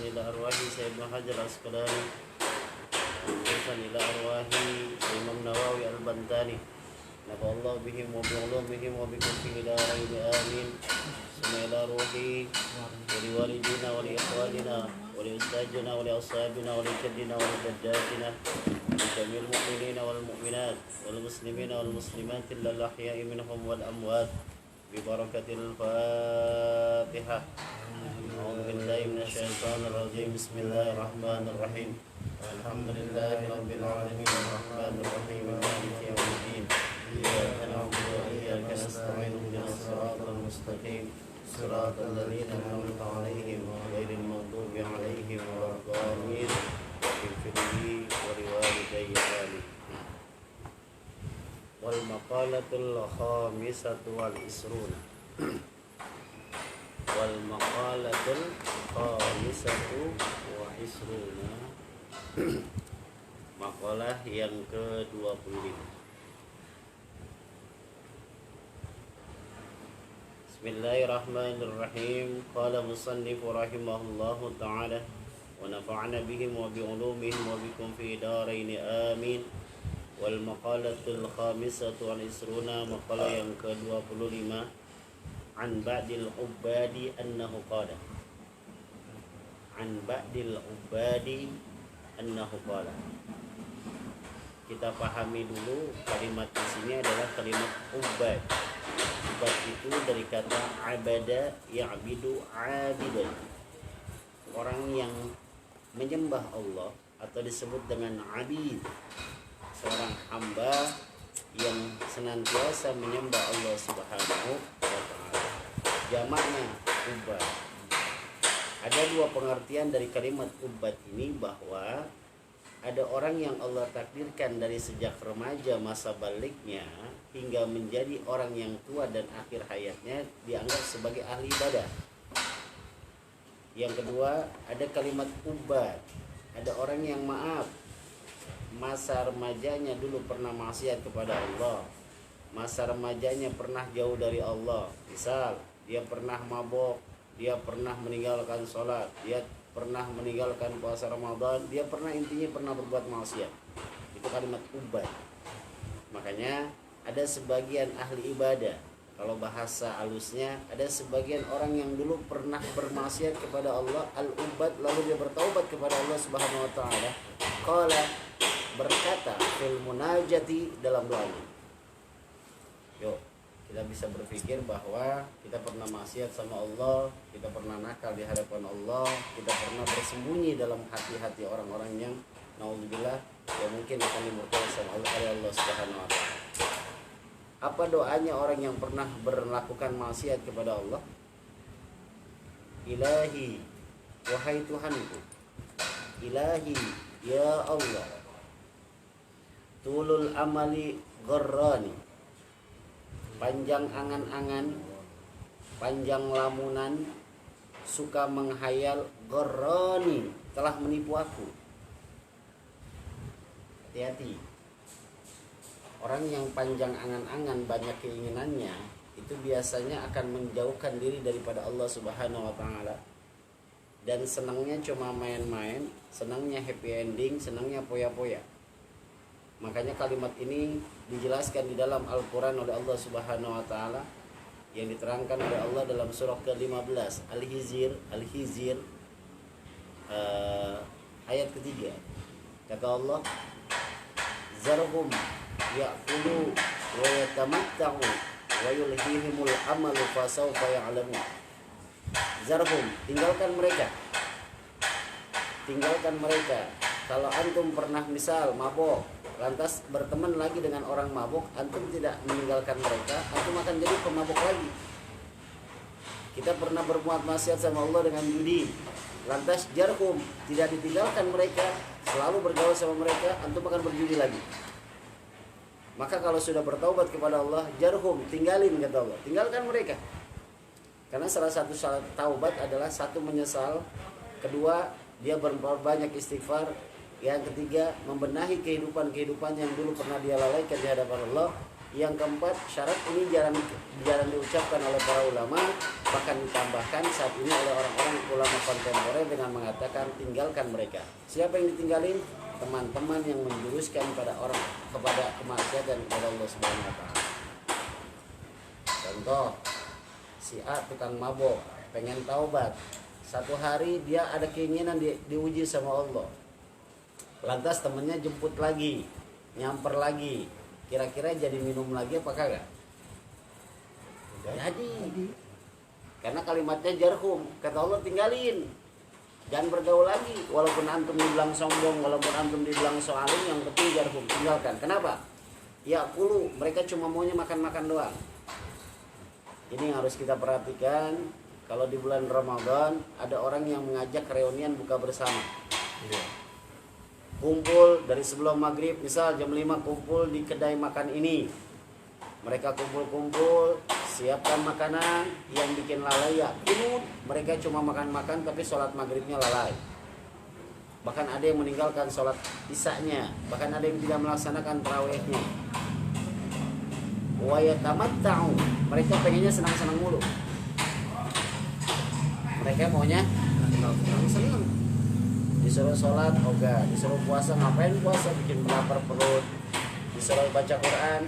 إلى أرواح سيدنا حجر العسقلاني خصوصا إلى أرواح الإمام نووي البنتاني نفع الله بهم وبعلومهم وبكفهم إلى غير آمين ثم إلى روحي ولوالدينا ولإخواننا ولأستاذنا ولأصحابنا ولجدنا ولجداتنا ولجميع المؤمنين والمؤمنات والمسلمين والمسلمات الأحياء منهم والأموات ببركة الفاتحة. أعوذ بالله من الشيطان الرجيم. بسم الله الرحمن الرحيم. الحمد لله رب العالمين الرحمن الرحيم مالك يوم الدين إياك نعبد وإياك نستعين اهدنا الصراط المستقيم صراط الذين أنعمت عليهم غير المغضوب عليهم ولا الضالين اغفر لي ولوالدي آمين. والمقالة الخامسة والعشرون والمقالة الخامسة والعشرون makalah yang ke-25. Bismillahirrahmanirrahim. Qala musannif rahimahullahu ta'ala wa nafa'ana bihim wa bi'ulumihim wa bikum fi darain amin. Wal maqalatul khamisatu wal isruna, maqalah yang ke-25, an ba'dil ubadi annahu qala, an ba'dil ubadi annahu qala. Kita pahami dulu kalimat di sini adalah kalimat ubad. Ubad itu dari kata abada ya'bidu abidan, orang yang menyembah Allah atau disebut dengan abid, seorang hamba yang senantiasa menyembah Allah Subhanahu wa ta'ala. Jamaknya ubad. Ada dua pengertian dari kalimat ubad ini, bahwa ada orang yang Allah takdirkan dari sejak remaja masa baliknya hingga menjadi orang yang tua dan akhir hayatnya dianggap sebagai ahli ibadah. Yang kedua, ada kalimat ubad. Ada orang yang masa remajanya dulu pernah maksiat kepada Allah, masa remajanya pernah jauh dari Allah. Misal, dia pernah mabok, dia pernah meninggalkan sholat, dia pernah meninggalkan puasa Ramadan, dia intinya pernah berbuat maksiat. Itu kalimat ubad. Makanya ada sebagian ahli ibadah, kalau bahasa halusnya, ada sebagian orang yang dulu pernah bermaksiat kepada Allah, al-ubad, lalu dia bertaubat kepada Allah Subhanahu wa ta'ala. Qala, berkata fil munajati, dalam doanya. Yuk, kita bisa berpikir bahwa kita pernah maksiat sama Allah, kita pernah nakal di hadapan Allah, kita pernah bersembunyi dalam hati-hati orang-orang yang naudzubillah ya mungkin akan dimurkai sama Allah Subhanahu wa ta'ala. Apa doanya orang yang pernah melakukan maksiat kepada Allah? Ilahi, wahai Tuhanku, ilahi, ya Allah, tulul amali gharrani, panjang angan-angan, panjang lamunan, suka menghayal, gharrani, telah menipu aku. Hati-hati. Orang yang panjang angan-angan, banyak keinginannya, itu biasanya akan menjauhkan diri daripada Allah Subhanahu wa ta'ala. Dan senangnya cuma main-main, senangnya happy ending, senangnya poya-poya. Makanya kalimat ini dijelaskan di dalam Al-Quran oleh Allah Subhanahu wa ta'ala, yang diterangkan oleh Allah dalam surah ke-15 Al-Hijr ayat ketiga. Kata Allah, zarhum ya'kulu wa yatamatta'u wa yulhihimul amalu fasawfa ya'lamun. Zarhum, tinggalkan mereka. Kalau antum pernah misal mabok, lantas berteman lagi dengan orang mabuk, antum tidak meninggalkan mereka, antum akan jadi pemabuk lagi. Kita pernah berbuat maksiat sama Allah dengan judi, lantas jarhum, tidak ditinggalkan mereka, selalu bergaul sama mereka, antum akan berjudi lagi. Maka kalau sudah bertaubat kepada Allah, jarhum, tinggalin, kata Allah, tinggalkan mereka. Karena salah satu syarat taubat adalah satu, menyesal, kedua dia berbanyak istighfar, yang ketiga membenahi kehidupan yang dulu pernah dia lalaikan di hadapan Allah, Yang keempat, syarat ini jarang diucapkan oleh para ulama, bahkan ditambahkan saat ini oleh orang-orang ulama kontemporer dengan mengatakan tinggalkan mereka. Siapa yang ditinggalin? Teman-teman yang menjuruskan kepada kemaksiatan kepada Allah Subhanahu wa taala. Contoh, si A tukang mabok, pengen taubat. Satu hari dia ada keinginan diuji sama Allah. Lantas temennya jemput lagi, nyamper lagi. Kira-kira jadi minum lagi apa kagak? Jadi. Karena kalimatnya jarhum, kata Allah tinggalin. Jangan bergaul lagi. Walaupun antum dibilang sombong, walaupun antum dibilang soalim, yang penting jarhum, tinggalkan. Kenapa? Ya kulu, mereka cuma maunya makan-makan doang. Ini yang harus kita perhatikan. Kalau di bulan Ramadan ada orang yang mengajak reunian buka bersama. Kumpul dari sebelum maghrib, misal jam 5 kumpul di kedai makan ini. Mereka kumpul-kumpul, siapkan makanan, yang bikin lalai ya kunut. Mereka cuma makan-makan tapi sholat maghribnya lalai. Bahkan ada yang meninggalkan sholat isya-nya, bahkan ada yang tidak melaksanakan tarawihnya. Wa yatamatta'u, mereka pengennya senang-senang mulu. Mereka maunya senang. Disuruh sholat, ogah. Disuruh puasa, ngapain puasa? Bikin lapar perut. Disuruh baca Quran.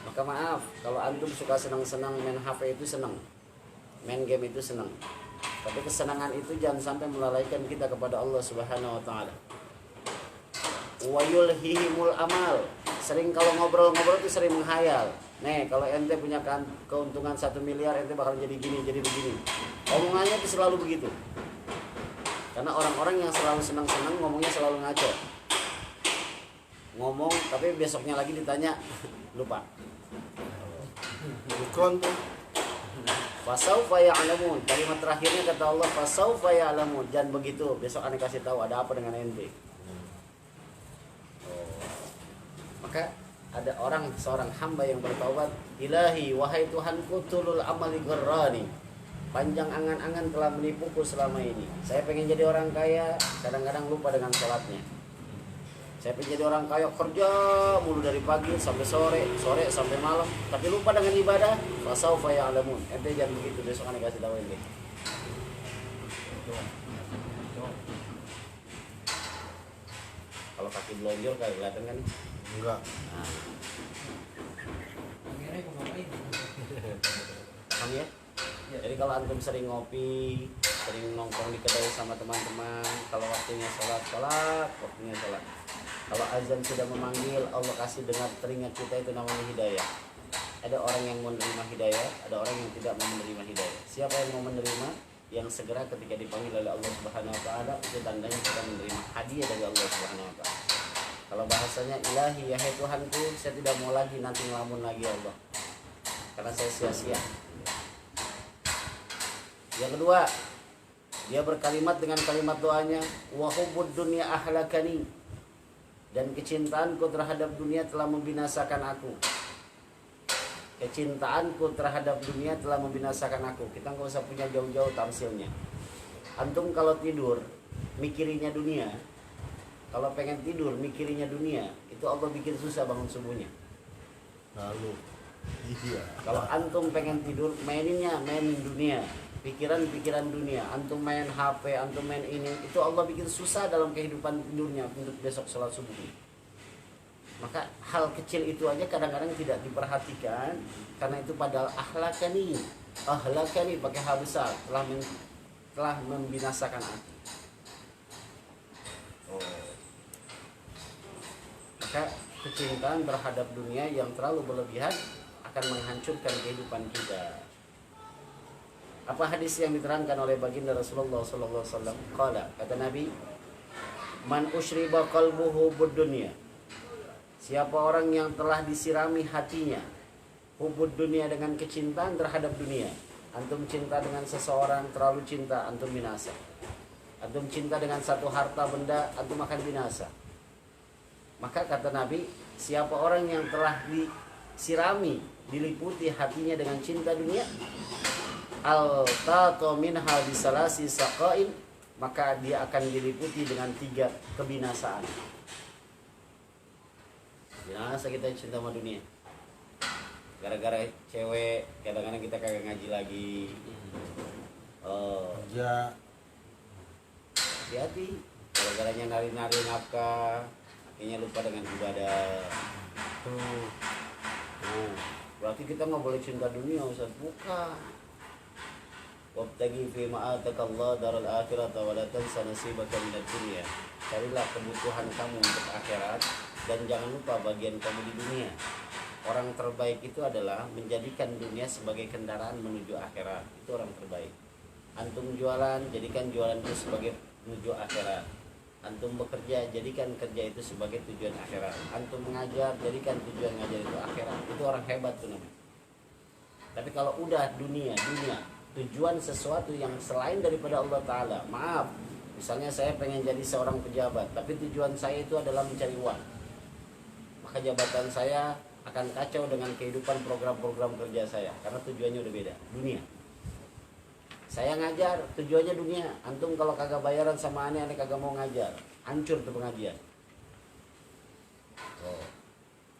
Maka maaf, kalau antum suka senang-senang main HP itu senang, main game itu senang. Tapi kesenangan itu jangan sampai melalaikan kita kepada Allah Subhanahu wa taala. Wa yulhihimul amal. Sering kalau ngobrol-ngobrol itu sering menghayal. Nih, kalau ente punya keuntungan 1 miliar, ente bakal jadi gini, jadi begini. Omongannya itu selalu begitu. Karena orang-orang yang selalu senang-senang ngomongnya selalu ngaco. Ngomong tapi besoknya lagi ditanya lupa. Fasaufa ya'lamun. Kalimat terakhirnya kata Allah fasaufa ya'lamun. Jangan begitu. Besok aneh kasih tahu ada apa dengan ente. Maka ada seorang hamba yang bertaubat, Ilahi wahai Tuhanku tulul amali gharrani. Panjang angan-angan telah menipuku selama ini. Saya pengen jadi orang kaya, kadang-kadang lupa dengan sholatnya. Saya pengen jadi orang kaya, kerja mulu dari pagi sampai sore sampai malam, tapi lupa dengan ibadah. Fasaufa ya'lamun. Ente jangan begitu, besok aneh kasih tahu ente. Kalau kaki belonjol kayak kelihatan kan? Enggak. Nah. Paham ya? Jadi kalau antum sering ngopi, sering nongkrong di kedai sama teman-teman, kalau waktunya sholat, waktunya sholat. Kalau azan sudah memanggil, Allah kasih dengar telinga kita, itu namanya hidayah. Ada orang yang menerima hidayah, ada orang yang tidak mau menerima hidayah. Siapa yang mau menerima? Yang segera ketika dipanggil oleh Allah Subhanahu wa taala, itu tandanya kita menerima hadiah dari Allah Subhanahu wa taala. Kalau bahasanya ilahi, ya hai Tuhanku, saya tidak mau lagi nanti ngelamun lagi ya Allah, karena saya sia-sia. Yang kedua, dia berkalimat dengan kalimat doanya, wa hubbud dunya ahlakani, dan kecintaanku terhadap dunia telah membinasakan aku. Kecintaanku terhadap dunia telah membinasakan aku. Kita nggak usah punya jauh-jauh tamsilnya. Antum kalau tidur mikirinya dunia, kalau pengen tidur mikirinya dunia, itu Allah bikin susah bangun subuhnya. Lalu, iya. Kalau antum pengen tidur mainin dunia, pikiran dunia, antum main HP, antum main ini, itu Allah bikin susah dalam kehidupan tidurnya untuk besok sholat subuhnya. Maka hal kecil itu aja kadang-kadang tidak diperhatikan, karena itu padahal ahlakani pakai hal besar telah membinasakan aku. Maka kecintaan terhadap dunia yang terlalu berlebihan akan menghancurkan kehidupan kita. Apa hadis yang diterangkan oleh baginda Rasulullah sallallahu alaihi wasallam? Qala, kata Nabi, man usyriba qalbuhu bid-dunya. Siapa orang yang telah disirami hatinya hubud dunia, dengan kecintaan terhadap dunia. Antum cinta dengan seseorang, terlalu cinta, antum binasa. Antum cinta dengan satu harta benda, antum akan binasa. Maka kata Nabi, siapa orang yang telah disirami, diliputi hatinya dengan cinta dunia, al-tato minha bisalasi saqain, maka dia akan diliputi dengan 3 kebinasaan. Binasa kita cinta sama dunia. gara-gara cewek kadang-kadang kita kagak ngaji lagi. Ya. Hati-hati, gara-garanya nari-nari nafkah akhirnya lupa dengan ibadah. Berarti kita nggak boleh cinta dunia, Ustaz. Bukan. Wabtaghi fi ma atakallah daral akhirat wa la tansa nasibaka minad dunya. Carilah kebutuhan kamu untuk akhirat dan jangan lupa bagian kamu di dunia. Orang terbaik itu adalah menjadikan dunia sebagai kendaraan menuju akhirat. Itu orang terbaik. Antum jualan, jadikan jualan itu sebagai menuju akhirat. Antum bekerja, jadikan kerja itu sebagai tujuan akhirat. Antum mengajar, jadikan tujuan ngajar itu akhirat. Itu orang hebat tuh namanya. Tapi kalau udah dunia, tujuan sesuatu yang selain daripada Allah Ta'ala, maaf, misalnya saya pengen jadi seorang pejabat, tapi tujuan saya itu adalah mencari uang, maka jabatan saya akan kacau dengan kehidupan program-program kerja saya, karena tujuannya udah beda, dunia. Saya ngajar, tujuannya dunia. Antum kalau kagak bayaran sama aneh kagak mau ngajar, hancur tuh pengajian.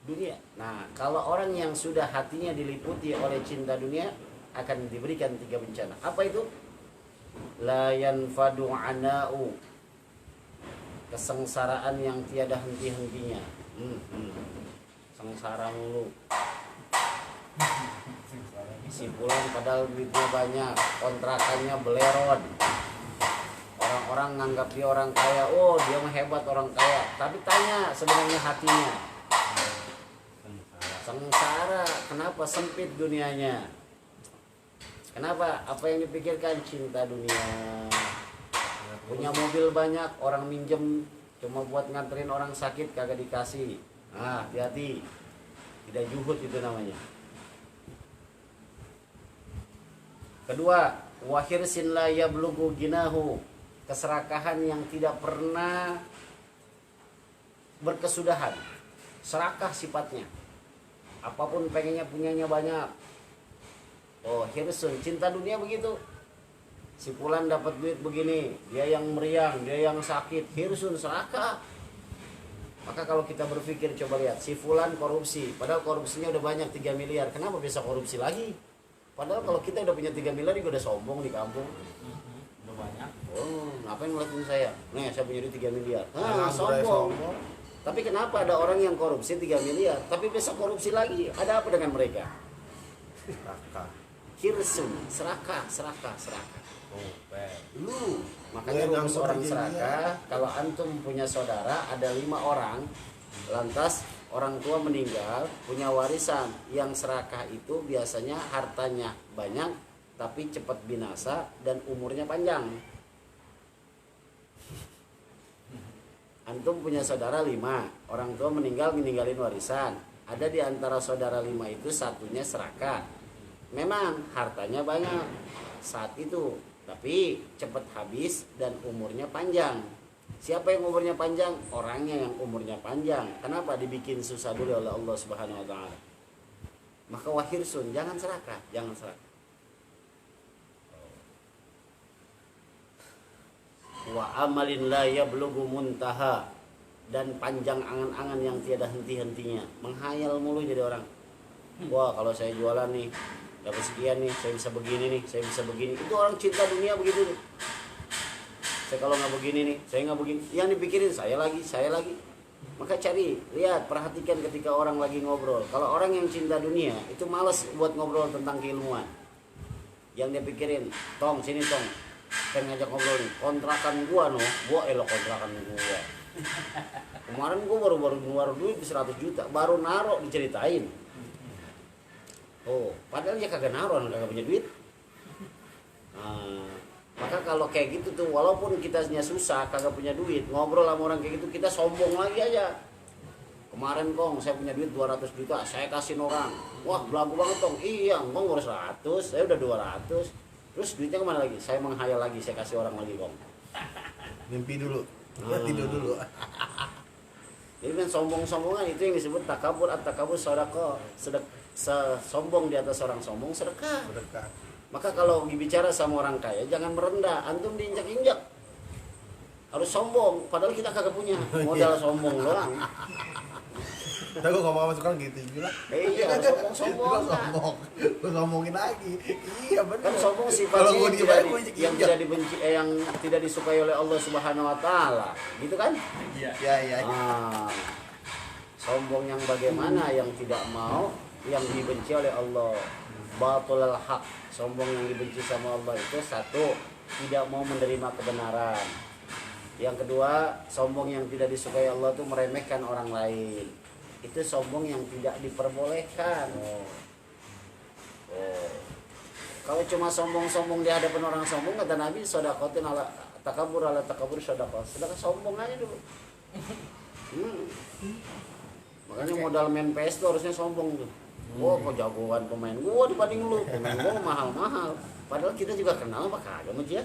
Dunia. Nah, kalau orang yang sudah hatinya diliputi oleh cinta dunia akan diberikan 3 bencana. Apa itu? La yanfadu ana'u, kesengsaraan yang tiada henti-hentinya. Sengsara mulu. Si pulang padahal duitnya banyak, kontrakannya beleron. Orang-orang nganggap dia orang kaya, oh dia mah hebat orang kaya. Tapi tanya sebenarnya hatinya. Sengsara, kenapa sempit dunianya? Kenapa? Apa yang dipikirkan? Cinta dunia. Punya mobil banyak, orang minjem cuma buat nganterin orang sakit kagak dikasih. Nah, hati-hati. Tidak juhud itu namanya. Kedua, wahirsin la yablughu ginahu, keserakahan yang tidak pernah berkesudahan. Serakah sifatnya. Apapun pengennya punyanya banyak. Oh, hirsun, cinta dunia begitu. Si fulan dapat duit begini, dia yang meriang, dia yang sakit, hirsun, serakah. Maka kalau kita berpikir, coba lihat, si fulan korupsi, padahal korupsinya udah banyak 3 miliar, kenapa bisa korupsi lagi? Padahal kalau kita udah punya 3 miliar juga udah sombong di kampung. Udah banyak. Oh, ngapain ngeliatin saya? Nih, saya punya duit 3 miliar. Sombong. Tapi kenapa ada orang yang korupsi 3 miliar, tapi besok korupsi lagi? Ada apa dengan mereka? Serakah. Hirsun, serakah. Makanya rumus orang serakah, kalau antum punya saudara, ada 5 orang, lantas orang tua meninggal, punya warisan. Yang serakah itu biasanya hartanya banyak, tapi cepat binasa dan umurnya panjang. Antum punya saudara 5, orang tua meninggalin warisan. Ada di antara saudara 5 itu satunya serakah. Memang hartanya banyak saat itu, tapi cepat habis dan umurnya panjang. Siapa yang umurnya panjang? Orangnya yang umurnya panjang. Kenapa? Dibikin susah dulu oleh Allah Subhanahu wa taala. Maka wahirsun, jangan serakah. Wa amalin la yablughu muntaha, dan panjang angan-angan yang tiada henti-hentinya. Menghayal mulu jadi orang. Wah, kalau saya jualan nih dapat sekian nih, saya bisa begini nih, saya bisa begini. Itu orang cinta dunia begitu nih. Saya kalau nggak begini nih, saya nggak begini. Yang dipikirin saya lagi. Maka cari, lihat, perhatikan ketika orang lagi ngobrol. Kalau orang yang cinta dunia itu malas buat ngobrol tentang keilmuan. Yang dia pikirin, tong sini tong, saya ngajak ngobrol nih, kontrakan gua elok kontrakan gua. Kemarin gua baru ngeluar duit 100 juta, baru naruh diceritain. Oh, padahal dia kagak naruh, kagak punya duit. Maka kalau kayak gitu tuh, walaupun kitanya susah, kagak punya duit, ngobrol sama orang kayak gitu, kita sombong lagi aja. Kemarin kong, saya punya duit 200 juta, saya kasih orang. Wah, belagu banget kong. Iya, kong baru 100, saya udah 200. Terus duitnya kemana lagi? Saya menghayal lagi, saya kasih orang lagi kong. Mimpi dulu, tidur dulu. Jadi kan sombong-sombongan itu yang disebut takabur, at-takabur sedekah. Sombong di atas orang sombong, sedekah. Maka kalau bicara sama orang kaya, jangan merendah, antum diinjak-injak. Harus sombong, padahal kita kagak punya, modal sombong doang. Tapi gue ngomong sama sekarang gitu juga. Iya, sombong-sombong. Sombong. Gue ngomongin lagi. Iya benar. Kan sombong Kalau sifatnya gue yang tidak dibenci, yang tidak disukai oleh Allah Subhanahu wa taala. Gitu kan? Iya. Ya. Sombong yang bagaimana, yang tidak mau, yang dibenci oleh Allah. Batul haq. Sombong yang dibenci sama Allah itu satu, tidak mau menerima kebenaran. Yang kedua, sombong yang tidak disukai Allah itu meremehkan orang lain. Itu sombong yang tidak diperbolehkan. Kalau cuma sombong-sombong di hadapan orang sombong, kata Nabi, sodakotin ala takabur sodakot. Sedangkan sombong aja dulu. Makanya modal main PS itu harusnya sombong tuh. Kok jagoan pemain gua dibanding lu. Pemain gua mahal-mahal. Padahal kita juga kenal apa kagak sama dia.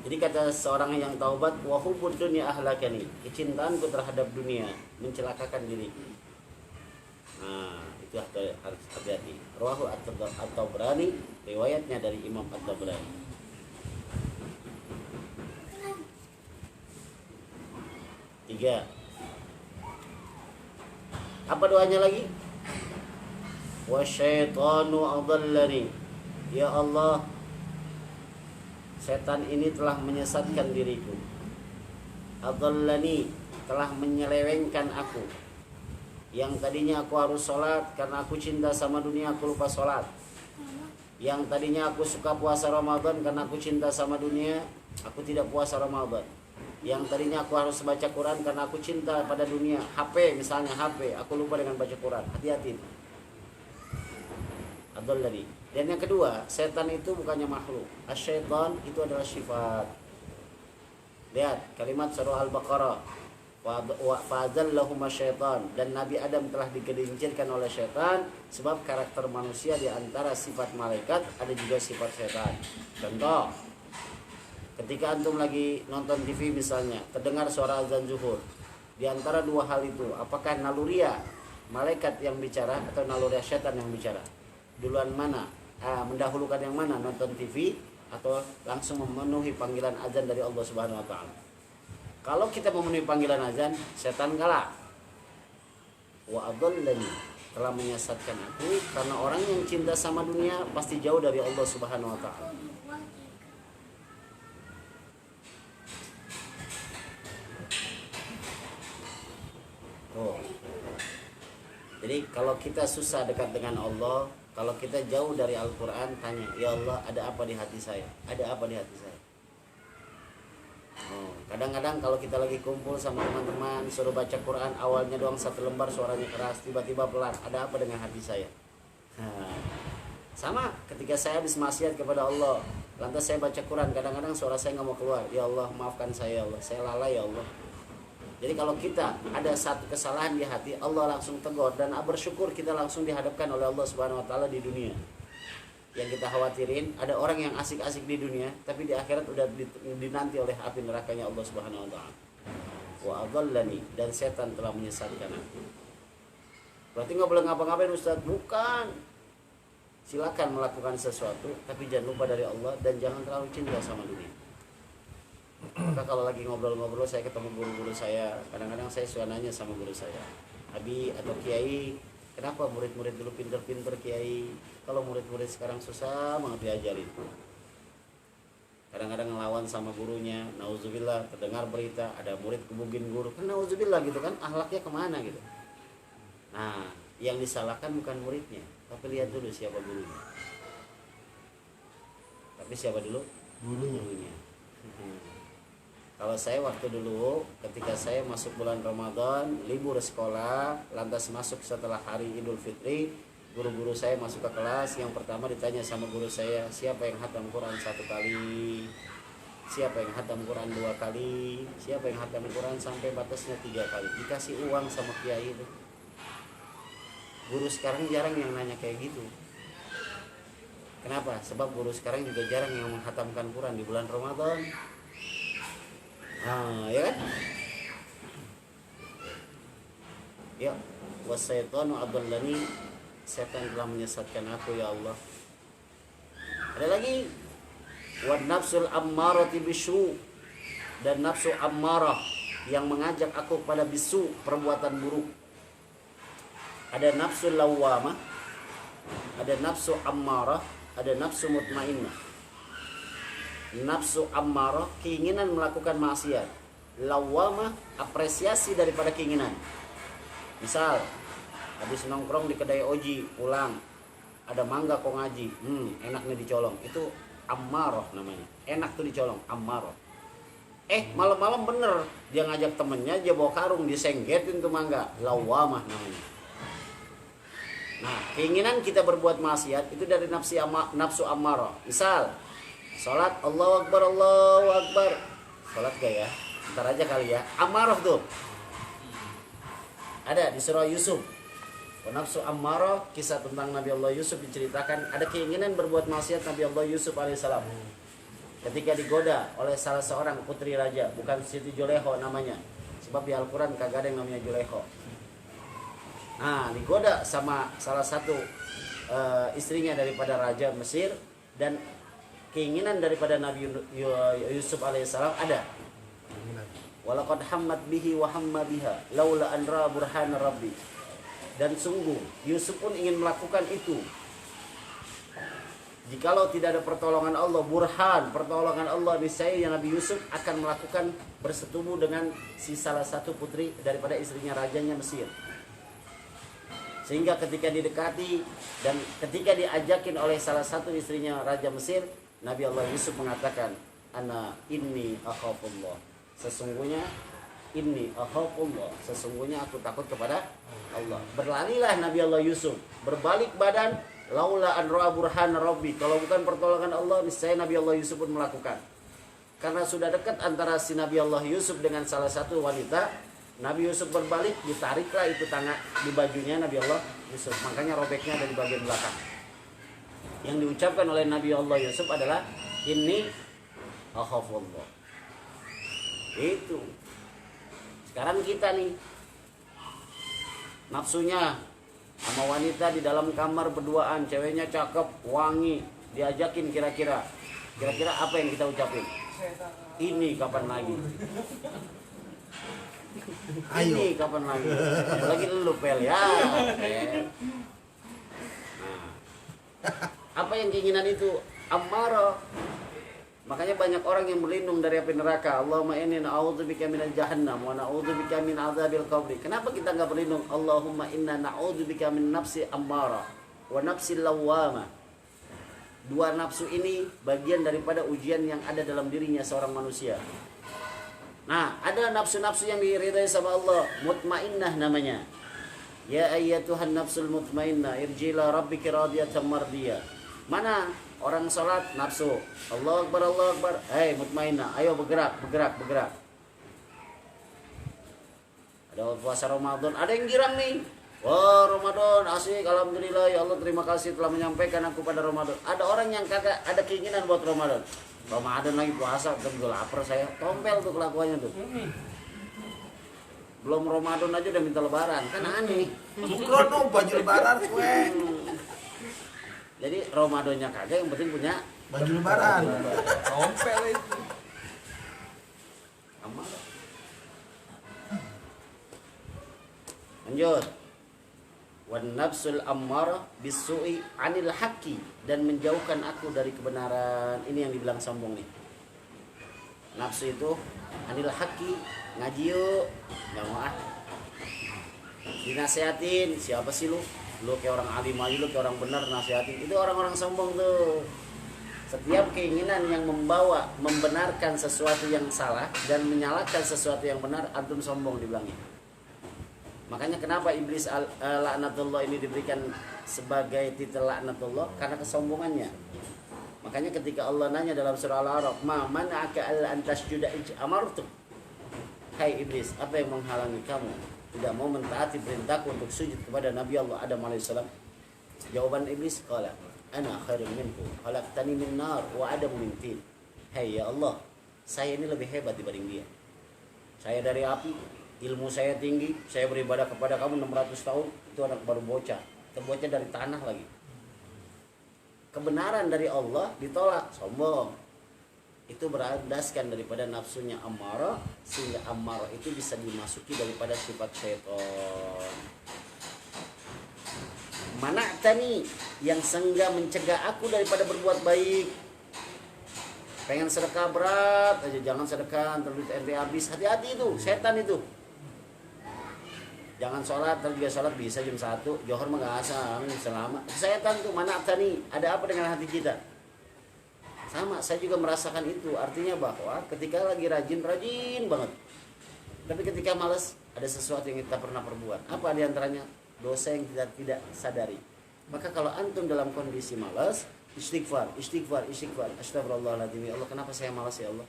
Jadi kata seorang yang taubat, wa hubbud dunya ahlakani, kecintaanku terhadap dunia mencelakakan diriku. Nah, itu harus hati-hati. Rawahu at-Tabrani, riwayatnya dari Imam At-Tabrani. Tiga. Apa doanya lagi? Wa syaitanu adallani. Ya Allah, setan ini telah menyesatkan diriku. Adallani, telah menyelewengkan aku. Yang tadinya aku harus sholat, karena aku cinta sama dunia aku lupa sholat. Yang tadinya aku suka puasa Ramadan, karena aku cinta sama dunia aku tidak puasa Ramadan. Yang tadinya aku harus baca Quran, karena aku cinta pada dunia, HP misalnya, HP aku lupa dengan baca Quran. Hati-hati. Adallani. Dan yang kedua, setan itu bukannya makhluk. Asyaitan itu adalah sifat. Lihat kalimat surah Al-Baqarah. Fa'azallahum asyaitan. Dan Nabi Adam telah digelincirkan oleh syaitan. Sebab karakter manusia di antara sifat malaikat ada juga sifat setan. Contoh, ketika antum lagi nonton TV misalnya, terdengar suara azan zuhur. Di antara dua hal itu, apakah naluria malaikat yang bicara atau naluria setan yang bicara? Duluan mana? Mendahulukan yang mana? Nonton TV atau langsung memenuhi panggilan azan dari Allah Subhanahu wa taala? Kalau kita memenuhi panggilan azan, setan kalah. Wa adallani, telah menyesatkan aku, karena orang yang cinta sama dunia pasti jauh dari Allah Subhanahu wa taala. Jadi kalau kita susah dekat dengan Allah, kalau kita jauh dari Al-Quran, tanya, ya Allah, ada apa di hati saya? Ada apa di hati saya? Kadang-kadang kalau kita lagi kumpul sama teman-teman, suruh baca Quran, awalnya doang satu lembar, suaranya keras, tiba-tiba pelan. Ada apa dengan hati saya? Sama ketika saya habis maksiat kepada Allah, lantas saya baca Quran, kadang-kadang suara saya nggak mau keluar. Ya Allah, maafkan saya ya Allah, saya lalai ya Allah. Jadi kalau kita ada satu kesalahan di hati, Allah langsung tegur, dan bersyukur kita langsung dihadapkan oleh Allah Subhanahu wa taala di dunia. Yang kita khawatirin, ada orang yang asik-asik di dunia, tapi di akhirat udah dinanti oleh api nerakanya Allah Subhanahu wa taala. Wa adallani, dan setan telah menyesatkan aku. Berarti nggak boleh ngapa-ngapain Ustaz? Bukan. Silakan melakukan sesuatu, tapi jangan lupa dari Allah dan jangan terlalu cinta sama dunia. Maka kalau lagi ngobrol-ngobrol, saya ketemu guru-guru saya, kadang-kadang saya suka nanya sama guru saya, Abi atau Kiai, kenapa murid-murid dulu pinter-pinter Kiai, kalau murid-murid sekarang susah banget diajarin. Kadang-kadang ngelawan sama gurunya, nauzubillah, terdengar berita ada murid gebugin guru, kan nauzubillah gitu kan, akhlaknya kemana gitu. Nah, yang disalahkan bukan muridnya, tapi lihat dulu siapa gurunya. Tapi siapa dulu? Gurunya. Kalau saya waktu dulu, ketika saya masuk bulan Ramadan, libur sekolah, lantas masuk setelah hari Idul Fitri, guru-guru saya masuk ke kelas. Yang pertama ditanya sama guru saya, siapa yang khatam Quran 1 kali, siapa yang khatam Quran 2 kali, siapa yang khatam Quran sampai batasnya 3 kali. Dikasih uang sama kiai itu. Guru sekarang jarang yang nanya kayak gitu. Kenapa? Sebab guru sekarang juga jarang yang menghatamkan Quran di bulan Ramadan. Ya kan? Ya, wasyaitanu adallani, setan telah menyesatkan aku ya Allah. Ada lagi, wan nafsul ammarati bisu, dan nafsu ammarah yang mengajak aku pada bisu, perbuatan buruk. Ada nafsu lawamah, ada nafsu ammarah, ada nafsu mutmainnah. Nafsu ammarah, keinginan melakukan maksiat. Lawamah, apresiasi daripada keinginan. Misal habis nongkrong di kedai oji, pulang ada mangga kok ngaji, enak nih dicolong. Itu ammarah namanya, enak tuh dicolong, ammarah. Malam-malam bener dia ngajak temennya, dia bawa karung, disenggetin tuh mangga, lawamah namanya. Nah, keinginan kita berbuat maksiat itu dari nafsu ammarah. Misal salat, Allahu Akbar, Allahu Akbar, salat gak ya? Ntar aja kali ya. Ammarah tuh ada di surah Yusuf. Nafsu ammarah, kisah tentang Nabi Allah Yusuf diceritakan. Ada keinginan berbuat maksiat Nabi Allah Yusuf alaihissalam ketika digoda oleh salah seorang putri raja, bukan Siti Juleho namanya, sebab di Al-Quran kagak ada yang namanya Juleho. Nah, digoda sama salah satu istrinya daripada raja Mesir, dan keinginan daripada Nabi Yusuf alaihissalam ada. Walaqad hammat bihi wa hamma biha laula an ra burhana rabbi. Dan sungguh Yusuf pun ingin melakukan itu. Jikalau tidak ada pertolongan Allah, burhan, pertolongan Allah, niscaya Nabi Yusuf akan melakukan bersetubuh dengan si salah satu putri daripada istrinya rajanya Mesir. Sehingga ketika didekati dan ketika diajakin oleh salah satu istrinya raja Mesir, Nabi Allah Yusuf mengatakan, ana inni akhafullah. Sesungguhnya inni akhafullah, sesungguhnya aku takut kepada Allah. Berlarilah Nabi Allah Yusuf, berbalik badan, laula an ra'a burhan rabbi. Kalau bukan pertolongan Allah, niscaya Nabi Allah Yusuf pun melakukan. Karena sudah dekat antara si Nabi Allah Yusuf dengan salah satu wanita, Nabi Yusuf berbalik, ditariklah itu tangan di bajunya Nabi Allah Yusuf. Makanya robeknya dari bagian belakang. Yang diucapkan oleh Nabi Allah Yusuf adalah inni akhafullah. Itu. Sekarang kita nih nafsunya sama wanita di dalam kamar berduaan, ceweknya cakep, wangi, diajakin kira-kira apa yang kita ucapin? Ini kapan lagi? Ayo. Ini kapan lagi? Lagi lu pel ya. Pel. Nah, apa yang keinginan itu? Ammarah. Makanya banyak orang yang berlindung dari api neraka. Allahumma inni na'udzubika minal jahannam wa na'udzubika min adzabil qabri. Kenapa kita enggak berlindung? Allahumma inna na'udzubika min nafsi ammarah wa nafsi lawwamah. Dua nafsu ini bagian daripada ujian yang ada dalam dirinya seorang manusia. Nah, ada nafsu-nafsu yang diridai sama Allah, mutmainnah namanya. Ya ayyatuhan nafsul mutmainnah, irjila rabbika radiyatan mardiyah. Mana orang sholat nafsu, Allahu Akbar, Allahu Akbar. Hei mutmainnah, ayo bergerak. Ada puasa Ramadan, ada yang girang nih. Wah, Ramadan asik, alhamdulillah ya Allah, terima kasih telah menyampaikan aku pada Ramadan. Ada orang yang kagak ada keinginan buat Ramadan. Ramadan lagi puasa, udah lapar saya. Tompel tuh kelakuannya tuh. Belum Ramadan aja udah minta lebaran, kan aneh. Bukron dong baju lebaran gue. Jadi Ramadannya kagak, yang penting punya Baju lebaran. Tompel itu. amal. Lanjut. Wan nafsul ammarah bisu'i anil haqqi, dan menjauhkan aku dari kebenaran. Ini yang dibilang sombong nih. Nafsu itu anil haqqi, ngaji yuk, nggak mau ah. Dinasehatin, siapa sih lu? Lu kayak orang alim aja, lu kayak orang benar nasihatin. Itu orang-orang sombong tuh. Setiap keinginan yang membenarkan sesuatu yang salah dan menyalahkan sesuatu yang benar, antum sombong dibilangnya. Makanya kenapa iblis laknatullah ini diberikan sebagai titel laknatullah? Karena kesombongannya. Makanya ketika Allah nanya dalam surah Al-A'raf, ma mana'aka alla an tasjuda ij amartu. Hai iblis, apa yang menghalangi kamu tidak mau mentaati perintahku untuk sujud kepada Nabi Allah Adam alaihissalam? Jawaban iblis, qala ana khairun minhu khalaqtani min nar wa adam min tin. Hai ya Allah, saya ini lebih hebat dibanding dia. Saya dari api, ilmu saya tinggi, saya beribadah kepada kamu 600 tahun, itu anak baru bocah. Bocah dari tanah lagi. Kebenaran dari Allah ditolak, sombong. itu berdasarkan daripada nafsunya amarah, sehingga amarah itu bisa dimasuki daripada sifat syaitan. Mana'tani, yang senggah mencegah aku daripada berbuat baik. Pengen sedekah berat aja, jangan sedekah terus ente habis. Hati-hati itu, setan itu. Jangan sholat, terus juga sholat bisa jam 1, johor mah gak asal, selama. Setan itu, mana'tani, ada apa dengan hati kita? Sama, saya juga merasakan itu. Artinya bahwa ketika lagi rajin banget. Tapi ketika malas, ada sesuatu yang kita pernah perbuat. Apa diantaranya? Dosa yang kita tidak sadari. Maka kalau antum dalam kondisi malas, istighfar. Astagfirullahaladzim, ya Allah, kenapa saya malas ya Allah?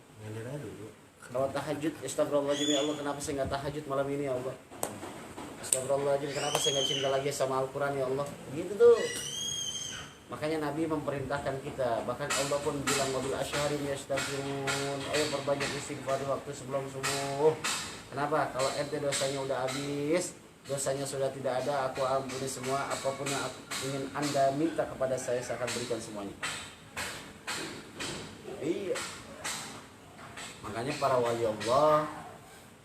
Kalau tahajud, astagfirullahaladzim, ya Allah, kenapa saya nggak tahajud malam ini ya Allah? Astagfirullahaladzim, kenapa saya nggak cinta lagi sama Al-Quran ya Allah? Gitu tuh. Makanya Nabi memerintahkan kita. Bahkan Allah pun bilang, wabil asyharin yastaghfirun, ayo perbanyak istighfar di waktu sebelum subuh. Kenapa? Kalau ente dosanya udah habis, dosanya sudah tidak ada, aku ampuni semua. Apapun yang ingin anda minta kepada saya akan berikan semuanya. Iya. Makanya para wali Allah,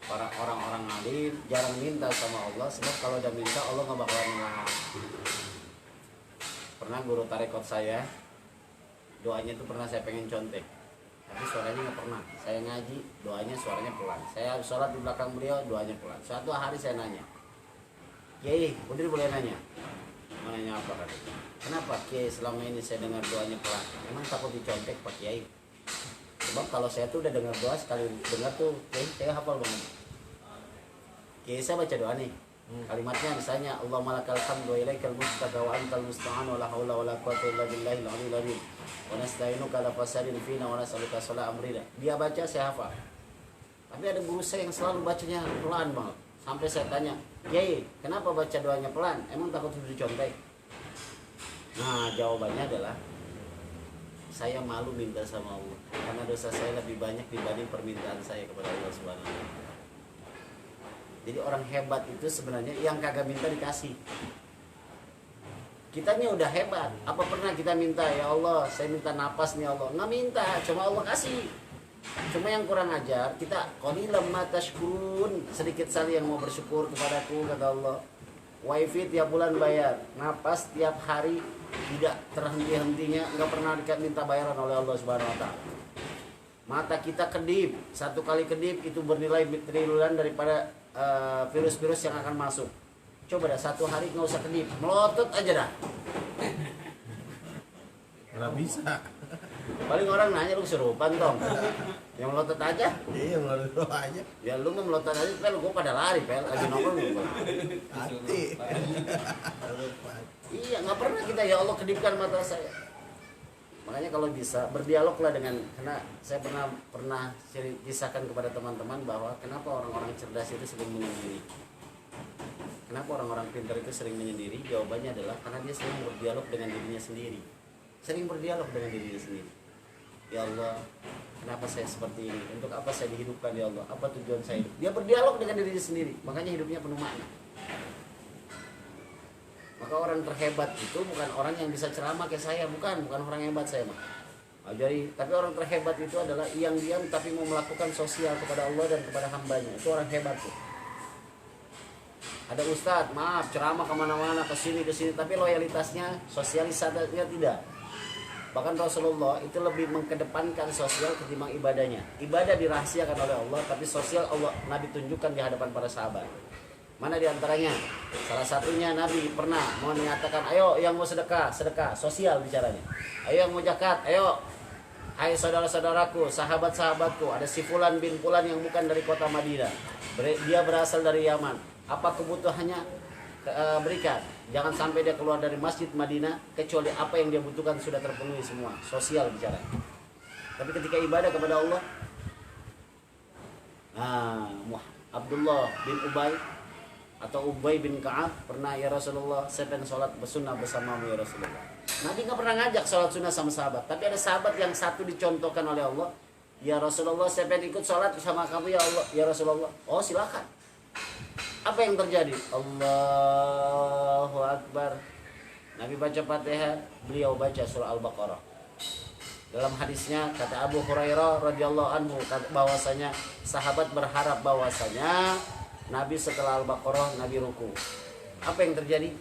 para orang-orang alim jarang minta sama Allah. Sebab kalau udah minta, Allah gak bakalan nolak. Pernah guru tarekat saya, doanya itu pernah saya pengen contek, tapi suaranya nggak pernah. Saya ngaji, doanya suaranya pelan. Saya sholat di belakang beliau, doanya pelan. Suatu hari saya nanya, Kiai, Budir boleh nanya? Mau nanya apa? Kenapa Kiai selama ini saya dengar doanya pelan? Emang takut dicontek Pak Kiai? Sebab kalau saya tuh udah dengar doa, sekali dengar tuh, Kiai, saya hafal banget. Kiai saya baca doa nih. Kalimatnya misalnya Allahumma lakal hamdu wa ilaikal mustaqa wa antal musta'an wa la haula wa la quwwata illa billahil aliyyil azim wa nasta'inuka ala fasadin fina wa nas'aluka salat amrina. Dia baca, saya hafal. Tapi ada guru saya yang selalu bacanya pelan banget. Sampai saya tanya, Kiai, kenapa baca doanya pelan? Emang takut dicontek? Nah, jawabannya adalah saya malu minta sama Allah karena dosa saya lebih banyak dibanding permintaan saya kepada Allah Subhanahu wa taala. Jadi orang hebat itu sebenarnya yang kagak minta dikasih. Kitanya udah hebat. Apa pernah kita minta, ya Allah, saya minta napas nih Allah. Nggak minta, cuma Allah kasih. Cuma yang kurang ajar, kita qalilan ma tashkurun, sedikit sekali yang mau bersyukur kepadaku, kata Allah. Wifi tiap bulan bayar, napas tiap hari tidak terhenti-hentinya, nggak pernah minta bayaran oleh Allah Subhanahu wa taala. Mata kita kedip, satu kali kedip itu bernilai triliunan daripada virus-virus yang akan masuk. Coba dah satu hari nggak usah kedip, melotot aja dah. Nggak bisa. Paling orang nanya, lu kesurupan Tong? Yang melotot aja? Iya, melotot aja. Ya lu mau melotot aja, pel gue pada lari, pel lagi nongkrong gue. Hati. Iya, nggak pernah kita, ya Allah kedipkan mata saya. Makanya kalau bisa berdialoglah dengan, karena saya pernah kisahkan kepada teman-teman bahwa kenapa orang-orang cerdas itu sering menyendiri. Kenapa orang-orang pintar itu sering menyendiri? Jawabannya adalah karena dia sering berdialog dengan dirinya sendiri. Sering berdialog dengan dirinya sendiri. Ya Allah, kenapa saya seperti ini? Untuk apa saya dihidupkan ya Allah? Apa tujuan saya hidup? Dia berdialog dengan dirinya sendiri. Makanya hidupnya penuh makna. Maka orang terhebat itu bukan orang yang bisa ceramah kayak saya, bukan orang hebat saya mah. Jadi, tapi orang terhebat itu adalah yang diam tapi mau melakukan sosial kepada Allah dan kepada hambanya. Itu orang hebat tuh. Ada ustadz, maaf, ceramah kemana-mana, kesini, tapi loyalitasnya, sosialisasinya tidak. Bahkan Rasulullah itu lebih mengedepankan sosial ketimbang ibadahnya. Ibadah dirahasiakan oleh Allah, tapi sosial Allah Nabi tunjukkan di hadapan para sahabat. Mana diantaranya? Salah satunya Nabi pernah mau menyatakan, ayo yang mau sedekah, sosial bicaranya. Ayo yang mau zakat, ayo. Hai saudara-saudaraku, sahabat-sahabatku, ada si Fulan bin Fulan yang bukan dari kota Madinah. Dia berasal dari Yaman. Apa kebutuhannya? Berikan. Jangan sampai dia keluar dari masjid Madinah kecuali apa yang dia butuhkan sudah terpenuhi semua. Sosial bicara. Tapi ketika ibadah kepada Allah, Abdullah bin Ubay atau Ubay bin Ka'ab pernah, ya Rasulullah, saya pengen sholat bersunnah bersamamu ya Rasulullah. Nabi nggak pernah ngajak sholat sunnah sama sahabat, tapi ada sahabat yang satu dicontohkan oleh Allah, ya Rasulullah, saya pengen ikut sholat sama kamu ya Allah, ya Rasulullah. Oh silakan. Apa yang terjadi? Allahu Akbar. Nabi baca Fatihah, beliau baca surah Al-Baqarah. Dalam hadisnya kata Abu Hurairah radhiyallahu anhu bahwasanya sahabat berharap bahwasanya Nabi setelah Al-Baqarah Nabi ruku. Apa yang terjadi?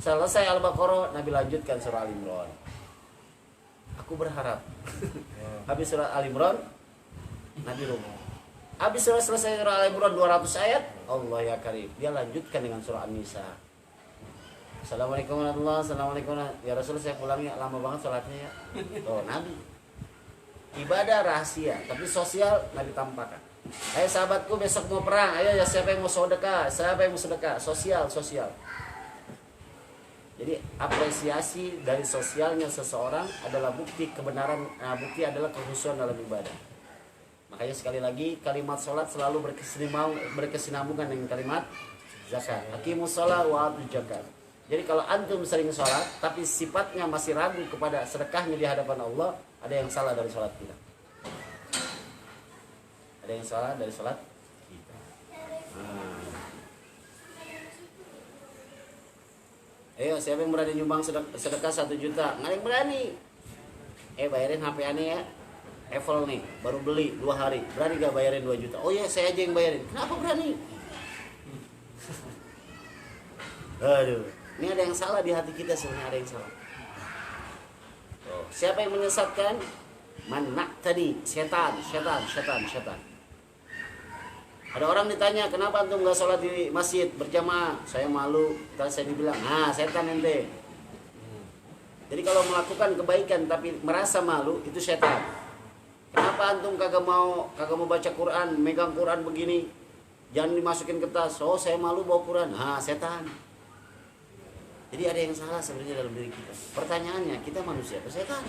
Selesai Al-Baqarah Nabi lanjutkan surah Al-Imran. Aku berharap habis surah Al-Imran Nabi ruku. Habis selesai surah Al-Imran 200 ayat, Allah ya karim, dia lanjutkan dengan surah An-Nisa. Assalamualaikum warahmatullahi wabarakatuh. Assalamualaikum warahmatullahi. Ya Rasul, saya pulang ya, lama banget sholatnya ya. Oh, Nabi. Ibadah rahasia, tapi sosial Nabi tampakkan. Ayo sahabatku besok mau perang, ayo ya siapa yang mau sedekah, siapa yang mau sedekah, sosial. Jadi apresiasi dari sosialnya seseorang adalah bukti kebenaran, bukti adalah kehusuan dalam ibadah. Makanya sekali lagi kalimat sholat selalu berkesinambungan dengan kalimat zakat. Aqimus sholat wa atuz zakat. Jadi kalau antum sering sholat tapi sifatnya masih ragu kepada sedekahnya di hadapan Allah, ada yang salah dari sholat kita. Ada yang salah dari sholat kita. Ayo siapa yang berani nyumbang sedekah 1 juta? Nggak ada yang berani. Bayarin HP aneh ya. Apple nih, baru beli 2 hari. Berani gak bayarin 2 juta? Oh ya, saya aja yang bayarin. Kenapa berani? Aduh, ini ada yang salah di hati kita sebenarnya, ada yang salah. Siapa yang menyesatkan? Manak tadi, setan. Ada orang ditanya, kenapa antum gak sholat di masjid berjamaah? Saya malu, kalau saya dibilang, setan ente. Jadi kalau melakukan kebaikan tapi merasa malu, itu setan. Kenapa antum kagak mau baca Quran, megang Quran begini, jangan dimasukin ke tas. Oh, saya malu bawa Quran. Setan. Jadi ada yang salah sebenarnya dalam diri kita. Pertanyaannya, kita manusia atau setan?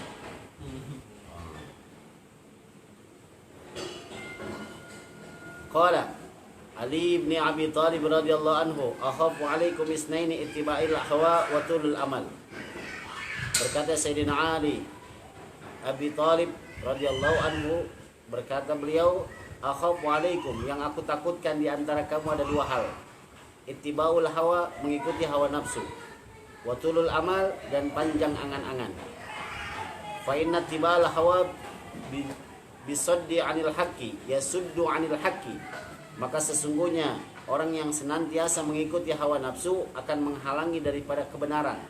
Qala Ali bin Abi Thalib radhiyallahu anhu, akhafu alaikum isnaini ittiba'il hawa wa tulul amal. Berkata Sayyidina Ali Abi Thalib radhiyallahu anhu, berkata beliau, akhafu alaikum, yang aku takutkan di antara kamu ada 2 hal. Ittiba'ul hawa, mengikuti hawa nafsu. Wa tulul amal, dan panjang angan-angan. Fa inna ittiba'al hawa bisaddi 'anil haqqi yasuddu 'anil haqqi. Maka sesungguhnya orang yang senantiasa mengikuti hawa nafsu akan menghalangi daripada kebenaran.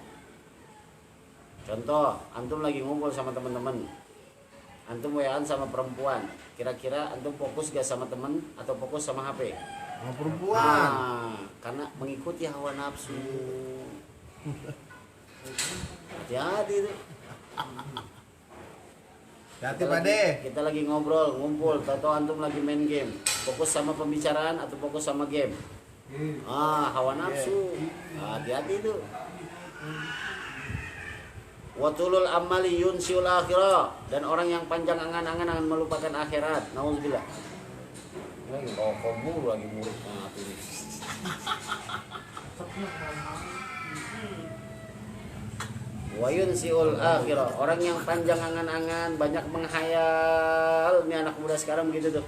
Contoh, antum lagi ngumpul sama teman-teman, antum WA-an sama perempuan, kira-kira antum fokus gak sama teman atau fokus sama HP? Sama perempuan. Karena mengikuti hawa nafsu. Hati-hati itu. Kita lagi ngobrol, ngumpul, tahu antum lagi main game, fokus sama pembicaraan atau fokus sama game? Hawa nafsu. Hati-hati itu. Watulul amali yunsiul akhirah, dan orang yang panjang angan-angan akan melupakan akhirat. Nauzubillah. Lagi kabur lagi murid ini. Wa yunsiul akhirah, orang yang panjang angan-angan, banyak menghayal. Ini anak muda sekarang begitu tuh.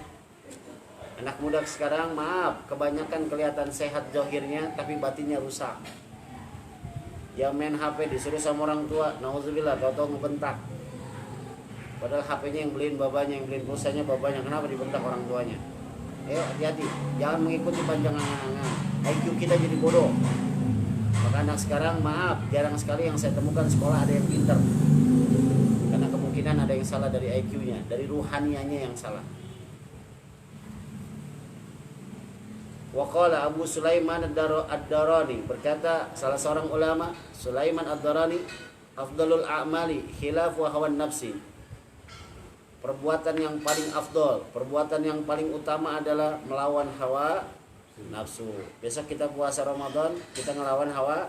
Anak muda sekarang, maaf, kebanyakan kelihatan sehat zahirnya tapi batinnya rusak. Yang main HP disuruh sama orang tua, nauzubillah, tau-tau ngebentak. Padahal HP-nya yang beliin babanya, yang beliin pulsanya babanya, kenapa dibentak orang tuanya? Ayo hati-hati, jangan mengikuti panjang angan-angan. IQ kita jadi bodoh. Maka anak sekarang, maaf, jarang sekali yang saya temukan sekolah ada yang pintar. Karena kemungkinan ada yang salah dari IQ-nya, dari ruhanianya yang salah. Waqala Abu Sulaiman ad-Darani, berkata salah seorang ulama, Sulaiman ad-Darani, afdalul a'mali khilafu hawan nafsi. Perbuatan yang paling afdal, perbuatan yang paling utama adalah melawan hawa nafsu. Besok kita puasa Ramadan, kita ngelawan hawa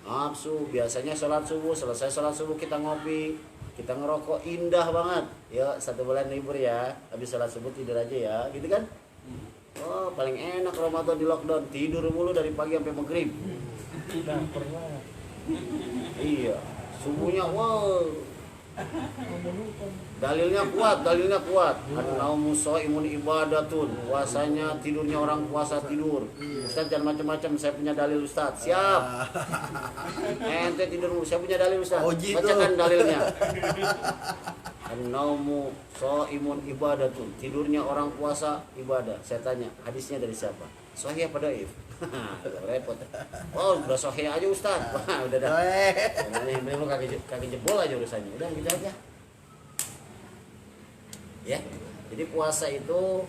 nafsu. Biasanya sholat subuh, selesai sholat subuh kita ngopi, kita ngerokok, indah banget. Ya 1 bulan libur ya, habis sholat subuh tidur aja ya, gitu kan? Oh, paling enak Ramadan di lockdown, tidur mulu dari pagi sampai maghrib. Iya, subuhnya wow, Dalilnya kuat. An-naumu shaimun ibadatun. Puasanya tidurnya orang puasa tidur. Ustaz jangan macam-macam, saya punya dalil Ustaz. Siap. Ente tidur, saya punya dalil Ustaz. Bacakan dalilnya. An-naumu shaimun ibadatun. Tidurnya orang puasa ibadah. Saya tanya, hadisnya dari siapa? Sahih apa dhaif? Repot. Oh, udah sahih aja Ustaz. Wah, udah dah. Yang penting lu kagak jebol aja urusannya. Udah gitu aja. Ya. Jadi puasa itu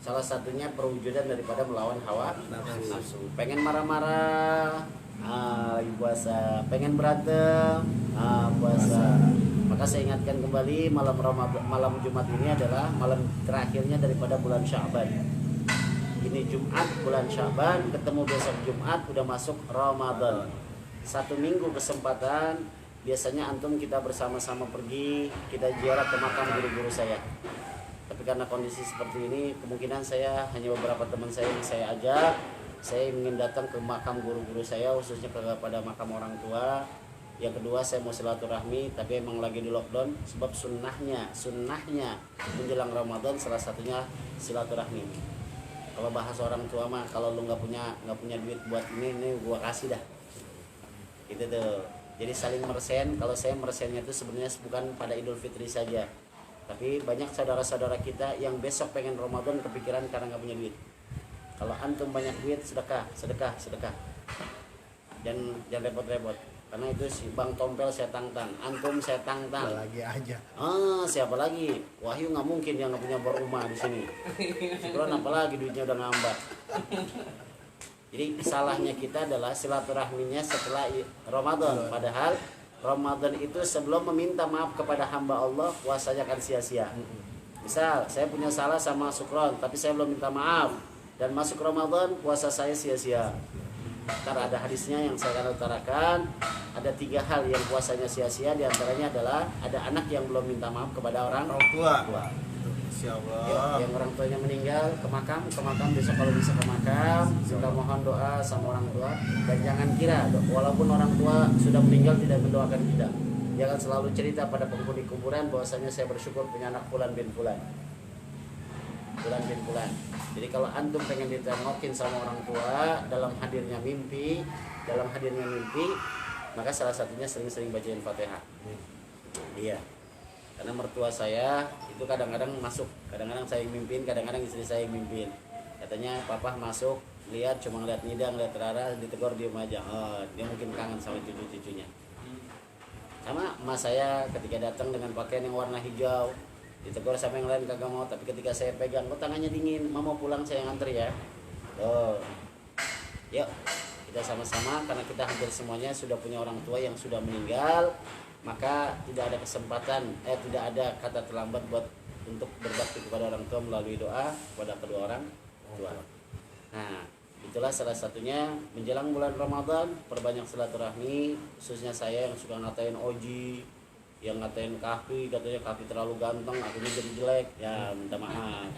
salah satunya perwujudan daripada melawan hawa nafsu. Pengen marah-marah, puasa. Pengen berantem, puasa. Maka saya ingatkan kembali malam Jumat ini adalah malam terakhirnya daripada bulan Sya'ban. Ini Jumat bulan Sya'ban, ketemu besok Jumat udah masuk Ramadan. 1 minggu kesempatan. Biasanya antum kita bersama-sama pergi, kita ziarah ke makam guru-guru saya. Tapi karena kondisi seperti ini, kemungkinan saya hanya beberapa teman saya yang saya ajak. Saya ingin datang ke makam guru-guru saya, khususnya kepada makam orang tua. Yang kedua, saya mau silaturahmi, tapi emang lagi di lockdown. Sebab sunnahnya menjelang Ramadan salah satunya silaturahmi. Kalau bahas orang tua mah, kalau lu nggak punya duit buat ini gua kasih dah. Gitu tuh. Jadi saling meresen. Kalau saya meresennya itu sebenarnya bukan pada Idul Fitri saja, tapi banyak saudara-saudara kita yang besok pengen Ramadan kepikiran karena nggak punya duit. Kalau antum banyak duit, sedekah. Dan jangan repot-repot. Karena itu si Bang Tompel saya tantang, antum saya tantang. Lagi aja. Siapa lagi? Wahyu nggak mungkin yang nggak punya rumah di sini. Syukuran apalagi duitnya udah ngambak. Jadi salahnya kita adalah silaturahminya setelah Ramadan. Padahal Ramadan itu sebelum meminta maaf kepada hamba Allah, puasanya akan sia-sia. Misal saya punya salah sama Sukron, tapi saya belum minta maaf, dan masuk Ramadan puasa saya sia-sia. Karena ada hadisnya yang saya akan utarakan, ada 3 hal yang puasanya sia-sia. Diantaranya adalah ada anak yang belum minta maaf kepada orang tua. Insya Allah. Ya, yang orang tuanya meninggal ke makam besok kalau bisa ke makam, kita mohon doa sama orang tua. Dan jangan kira walaupun orang tua sudah meninggal tidak mendoakan kita. Jangan selalu cerita pada penghuni kuburan bahwasanya saya bersyukur punya anak fulan bin fulan. Jadi kalau antum pengen ditengokin sama orang tua dalam hadirnya mimpi, maka salah satunya sering-sering bacain Fatihah. Iya. Karena mertua saya itu kadang-kadang masuk, kadang-kadang saya yang mimpin, kadang-kadang istri saya yang mimpin. Katanya papa masuk, lihat cuma ngeliat Nida, ngeliat Rara, ditegur diem aja. Oh, dia mungkin kangen sama cucu-cucunya. Sama emas saya ketika datang dengan pakaian yang warna hijau, ditegur sama yang lain kagak mau, tapi ketika saya pegang, kok tangannya dingin, mama pulang saya nganter ya. Oh, yuk kita sama-sama, karena kita hampir semuanya sudah punya orang tua yang sudah meninggal, maka tidak ada kesempatan, tidak ada kata terlambat buat untuk berbakti kepada orang tua melalui doa kepada kedua orang tua. Nah, itulah salah satunya menjelang bulan Ramadan, perbanyak silaturahmi, khususnya saya yang suka ngatain Oji, yang ngatain Kafi, katanya Kafi terlalu ganteng, akhirnya jadi jelek, ya minta maaf.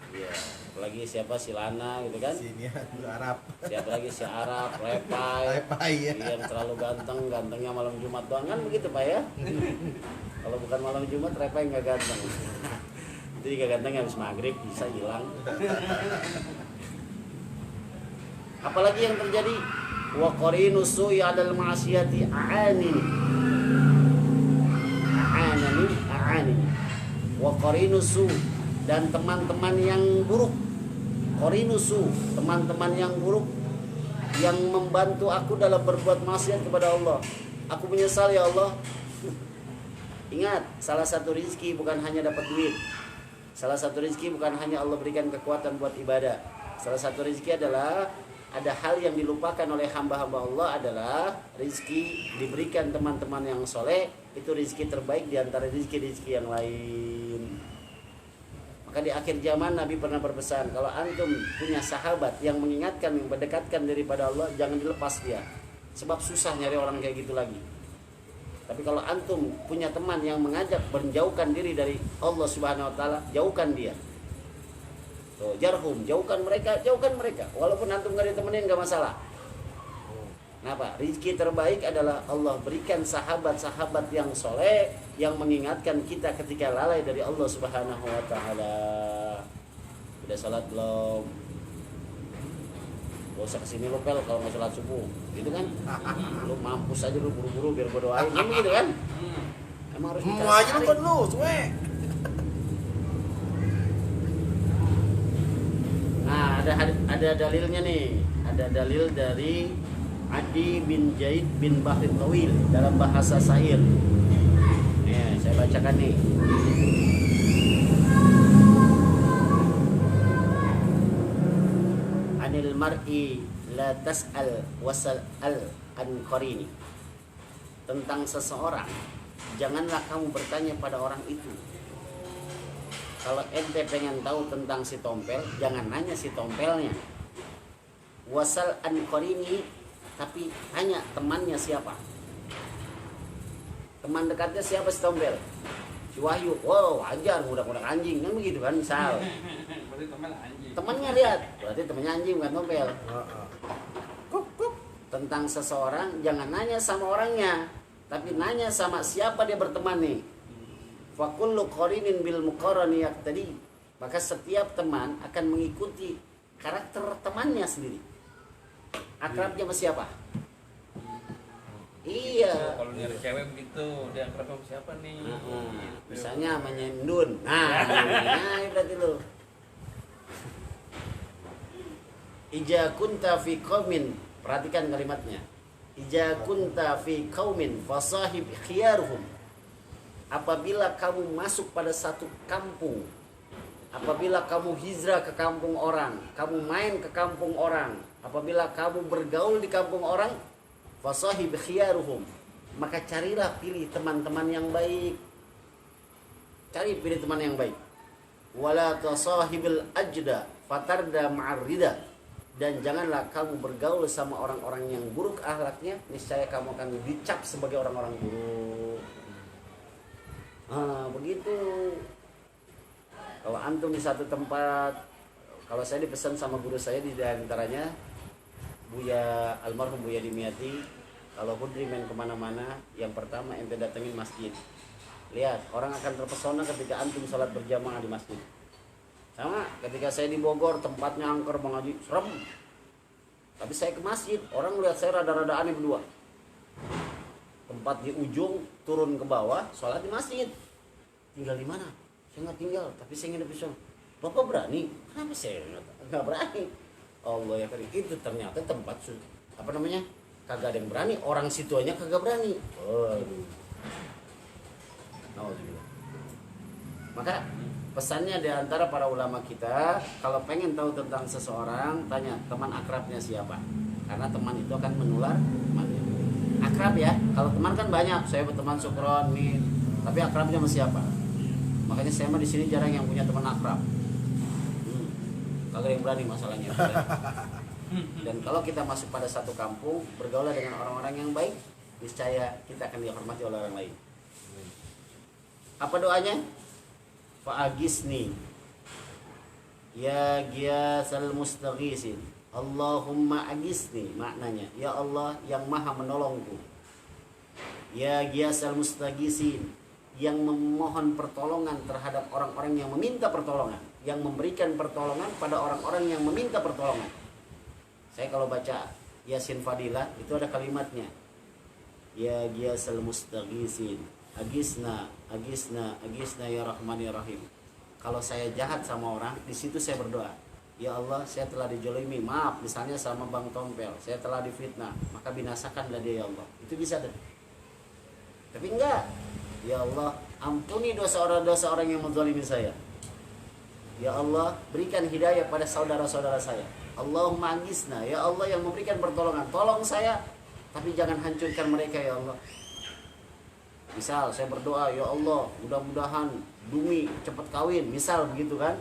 Iya, apalagi siapa si Lana gitu kan? Sini Arab. Siapa lagi si Arab, Repai, ya. yang terlalu gantengnya malam Jumat doang kan begitu Pak ya? Kalau bukan malam Jumat, Repai nggak ganteng. Jadi nggak ganteng habis maghrib bisa hilang. Apalagi yang terjadi? Wa qarinu su'i 'alal ma'siyati a'ani. Wa qarinu su, dan teman-teman yang buruk. Qarinu su, teman-teman yang buruk yang membantu aku dalam berbuat maksiat kepada Allah. Aku menyesal ya Allah. Ingat, salah satu rezeki bukan hanya dapat duit. Salah satu rezeki bukan hanya Allah berikan kekuatan buat ibadah. Salah satu rezeki adalah ada hal yang dilupakan oleh hamba-hamba Allah adalah rezeki diberikan teman-teman yang soleh. Itu rezeki terbaik di antara rezeki-rezeki yang lain. Maka di akhir zaman Nabi pernah berpesan, kalau antum punya sahabat yang mengingatkan, yang mendekatkan daripada Allah, jangan dilepas dia. Sebab susah nyari orang kayak gitu lagi. Tapi kalau antum punya teman yang mengajak menjauhkan diri dari Allah Subhanahu wa taala, jauhkan dia. Tuh, jarhum, jauhkan mereka. Walaupun antum gak ditemenin gak masalah. Kenapa? Rizki terbaik adalah Allah berikan sahabat-sahabat yang soleh yang mengingatkan kita ketika lalai dari Allah Subhanahu wa taala. Udah salat belum? Gak usah kesini lu pel kalau mau sholat subuh gitu kan. Lu mampus aja lu buru-buru biar gue doain kan begitu kan. Emang harus Mau aja lu kan lu, suwe. Nah ada dalilnya nih. Ada dalil dari Adi bin Zaid bin Bahri Tawil dalam bahasa syair. Nih saya bacakan nih. Anil mar'i la tas'al wasal an qarini. Tentang seseorang janganlah kamu bertanya pada orang itu. Kalau ente pengen tahu tentang si tompel, jangan nanya si tompelnya. Wasal an qarini, tapi tanya temannya siapa. Teman dekatnya siapa si tompel? Si Wahyu. Wow, wajar budak-budak anjing kan begitu kan misal. Berarti teman anjing. Temannya lihat, berarti temannya anjing bukan tompel. Heeh. Tentang seseorang jangan nanya sama orangnya, tapi nanya sama siapa dia berteman nih. Fa kullu qarinin bil muqarrani yaqtadi. Maka setiap teman akan mengikuti karakter temannya sendiri. Akrabnya sama siapa? Iya. Kalau nyari cewek begitu, dia akrab sama siapa nih? Gitu. Misalnya namanya Ndun. Nah, berarti lu. Ija kunta fi qaumin, perhatikan kalimatnya. Ija kunta fi qaumin fasahib khiyaruhum. Apabila kamu masuk pada satu kampung, apabila kamu hijrah ke kampung orang, kamu main ke kampung orang, apabila kamu bergaul di kampung orang, fasahib khiyaruhum, maka carilah pilih teman-teman yang baik. Cari pilih teman yang baik. Wala tasahibil ajda fatarda ma'arrida. Dan janganlah kamu bergaul sama orang-orang yang buruk akhlaknya, niscaya kamu akan dicap sebagai orang-orang buruk. Begitu. Kalau antum di satu tempat, kalau saya dipesan sama guru saya di antaranya Buya almarhum Buya Dimyati, kalau Hudri main kemana-mana, yang pertama ente datengin masjid. Lihat, orang akan terpesona ketika antum salat berjamaah di masjid. Sama ketika saya di Bogor, tempatnya angker Bang Haji, serem. Tapi saya ke masjid, orang lihat saya rada-rada aneh berdua. Tempat di ujung, turun ke bawah, sholat di masjid. Tinggal di mana? Saya nggak tinggal, tapi saya nginep di sana. Bapak berani? Kenapa saya nggak berani? Allah ya karim, itu ternyata tempat apa namanya? Kagak ada yang berani, orang situ aja kagak berani. Maka pesannya di antara para ulama kita, kalau pengen tahu tentang seseorang, tanya teman akrabnya siapa. Karena teman itu akan menular temannya. Akrab ya, kalau teman kan banyak, saya berteman Sukron nih, tapi akrabnya sama siapa? Makanya saya mah di sini jarang yang punya teman akrab. Kagak yang berani masalahnya. Dan kalau kita masuk pada satu kampung, bergaul dengan orang-orang yang baik, niscaya kita akan dihormati oleh orang lain. Apa doanya? Fa'agisni ya giyasal mustaghisin, Allahumma agisni, maknanya ya Allah yang maha menolongku, ya giyasal mustaghisin, yang memohon pertolongan terhadap orang-orang yang meminta pertolongan, yang memberikan pertolongan pada orang-orang yang meminta pertolongan. Saya kalau baca Yasin Fadilah itu ada kalimatnya, ya giyasal mustaghisin, agisna, agisna, agisna ya Rahman ya Rahim. Kalau saya jahat sama orang, di situ saya berdoa, ya Allah, saya telah dijolimi, maaf, misalnya sama Bang Tompel, saya telah difitnah, maka binasakanlah dia ya Allah. Itu bisa tuh. Tapi enggak, ya Allah, ampuni dosa orang yang menzalimi saya. Ya Allah, berikan hidayah pada saudara-saudara saya. Allahumma agisna, ya Allah yang memberikan pertolongan, tolong saya, tapi jangan hancurkan mereka ya Allah. Misal saya berdoa, ya Allah, mudah-mudahan Dumi cepat kawin, misal begitu kan?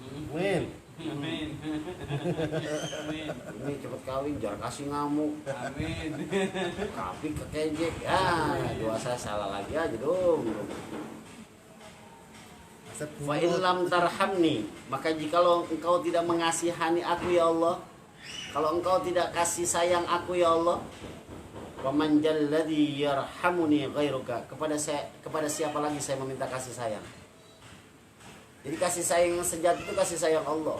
Amin. Amin. Dumi cepat kawin, jangan kasih ngamuk. Amin. Tapi kekejek, ya doa saya salah lagi aja dong. Fa illam tarhamni, maka jikalau engkau tidak mengasihani aku ya Allah, kalau engkau tidak kasih sayang aku ya Allah, Faman jalladzi yarhamuni ghairuka. Kepada siapa lagi saya meminta kasih sayang? Jadi kasih sayang yang sejati itu kasih sayang Allah.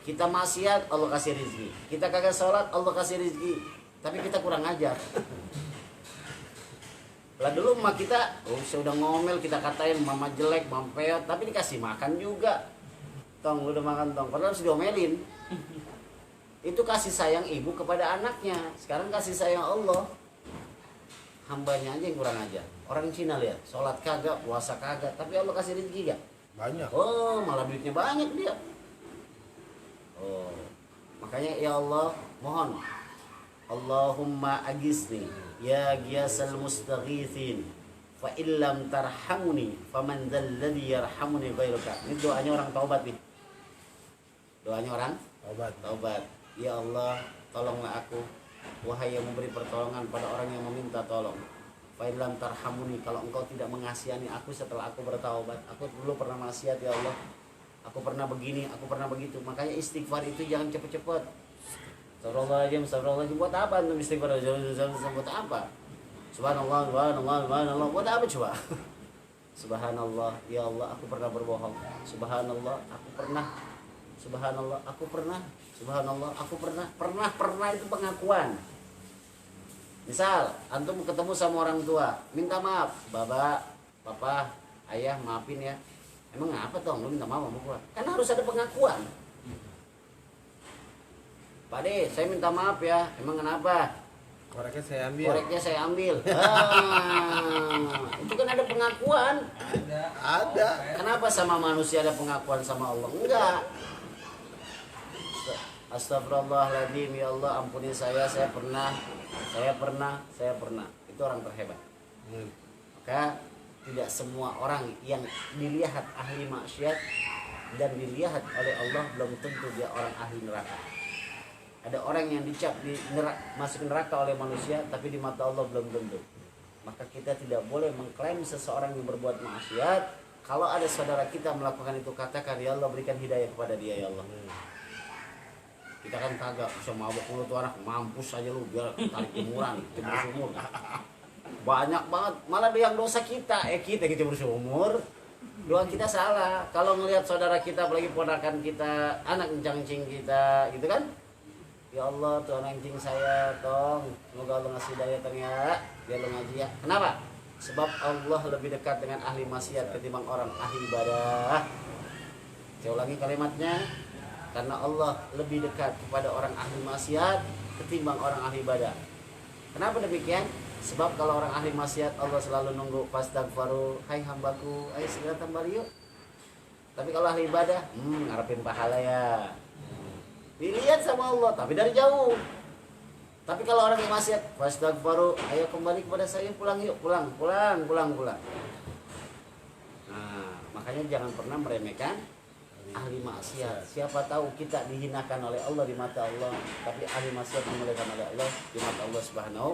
Kita maksiat, Allah kasih rizki. Kita kagak sholat, Allah kasih rizki. Tapi kita kurang ajar. Lah dulu mah kita, saya udah ngomel, kita katain mama jelek, mama peot, tapi dikasih makan juga. Tong, lu udah makan tong, padahal harus diomelin. Itu kasih sayang ibu kepada anaknya. Sekarang kasih sayang Allah. Hambanya aja yang kurang ajar. Orang Cina lihat, sholat kagak, puasa kagak, tapi Allah kasih rizki gak? Banyak. Oh, malah duitnya banyak dia. Oh, makanya ya Allah, mohon Allahumma agisni ya giyasal mustaghithin fa illam tarhamuni faman dzalladzi yarhamuni ghairuka. Ini doanya orang taubat nih. Doanya orang taubat. Ya Allah, tolonglah aku, wahai yang memberi pertolongan pada orang yang meminta tolong. Fa illam tarhamuni, kalau engkau tidak mengasihani aku setelah aku bertaubat. Aku dulu pernah maksiat ya Allah. Aku pernah begini, aku pernah begitu. Makanya istighfar itu jangan cepet-cepet. Astagfirullahaladzim. Buat apa antum istighfar? Buat apa? Subhanallah, buat apa coba? Subhanallah, ya Allah, aku pernah berbohong. Subhanallah, aku pernah. Subhanallah, aku pernah. Subhanallah, aku pernah. Pernah itu pengakuan. Misal, antum ketemu sama orang tua, minta maaf, Bapak, Papa, Ayah, maafin ya. Emang apa dong lu minta maaf sama gua? Kan harus ada pengakuan. Pak De, saya minta maaf ya. Emang kenapa? Koreknya saya ambil. Koreknya saya ambil. Itu kan ada pengakuan. Ada. Kenapa sama manusia ada pengakuan, sama Allah enggak? Astagfirullahaladzim, ya Allah ampuni saya pernah. Itu orang terhebat. Maka tidak semua orang yang dilihat ahli maksiat dan dilihat oleh Allah belum tentu dia orang ahli neraka. Ada orang yang dicap masuk neraka oleh manusia tapi di mata Allah belum tentu. Maka kita tidak boleh mengklaim seseorang yang berbuat maksiat. Kalau ada saudara kita melakukan itu, katakan ya Allah berikan hidayah kepada dia ya Allah. Kita kan kagak bisa mabok mulut tuh anak, mampus aja lu biar tarik jemuran, jemur sumur. Banyak banget, malah yang dosa kita jemur sumur. Doa kita salah. Kalau ngelihat saudara kita, apalagi ponakan kita, anak encang-encing kita, gitu kan? Ya Allah, tuh anak encing saya, tong, semoga Allah ngasih daya tong ya, biar lo ngaji ya. Kenapa? Sebab Allah lebih dekat dengan ahli maksiat ketimbang orang ahli ibadah. Saya ulangi kalimatnya. Karena Allah lebih dekat kepada orang ahli maksiat ketimbang orang ahli ibadah. Kenapa demikian? Sebab kalau orang ahli maksiat Allah selalu nunggu fastaghfaru, hai hambaku, ayo segera tambah yuk. Tapi kalau ahli ibadah, ngarepin pahala ya. Dilihat sama Allah, tapi dari jauh. Tapi kalau orang yang maksiat, fastaghfaru, ayo kembali kepada saya, pulang yuk, pulang. Nah, makanya jangan pernah meremehkan ahli maksiat. Siapa tahu kita dihinakan oleh Allah di mata Allah, tapi ahli maksiat dimuliakan oleh Allah di mata Allah Subhanahu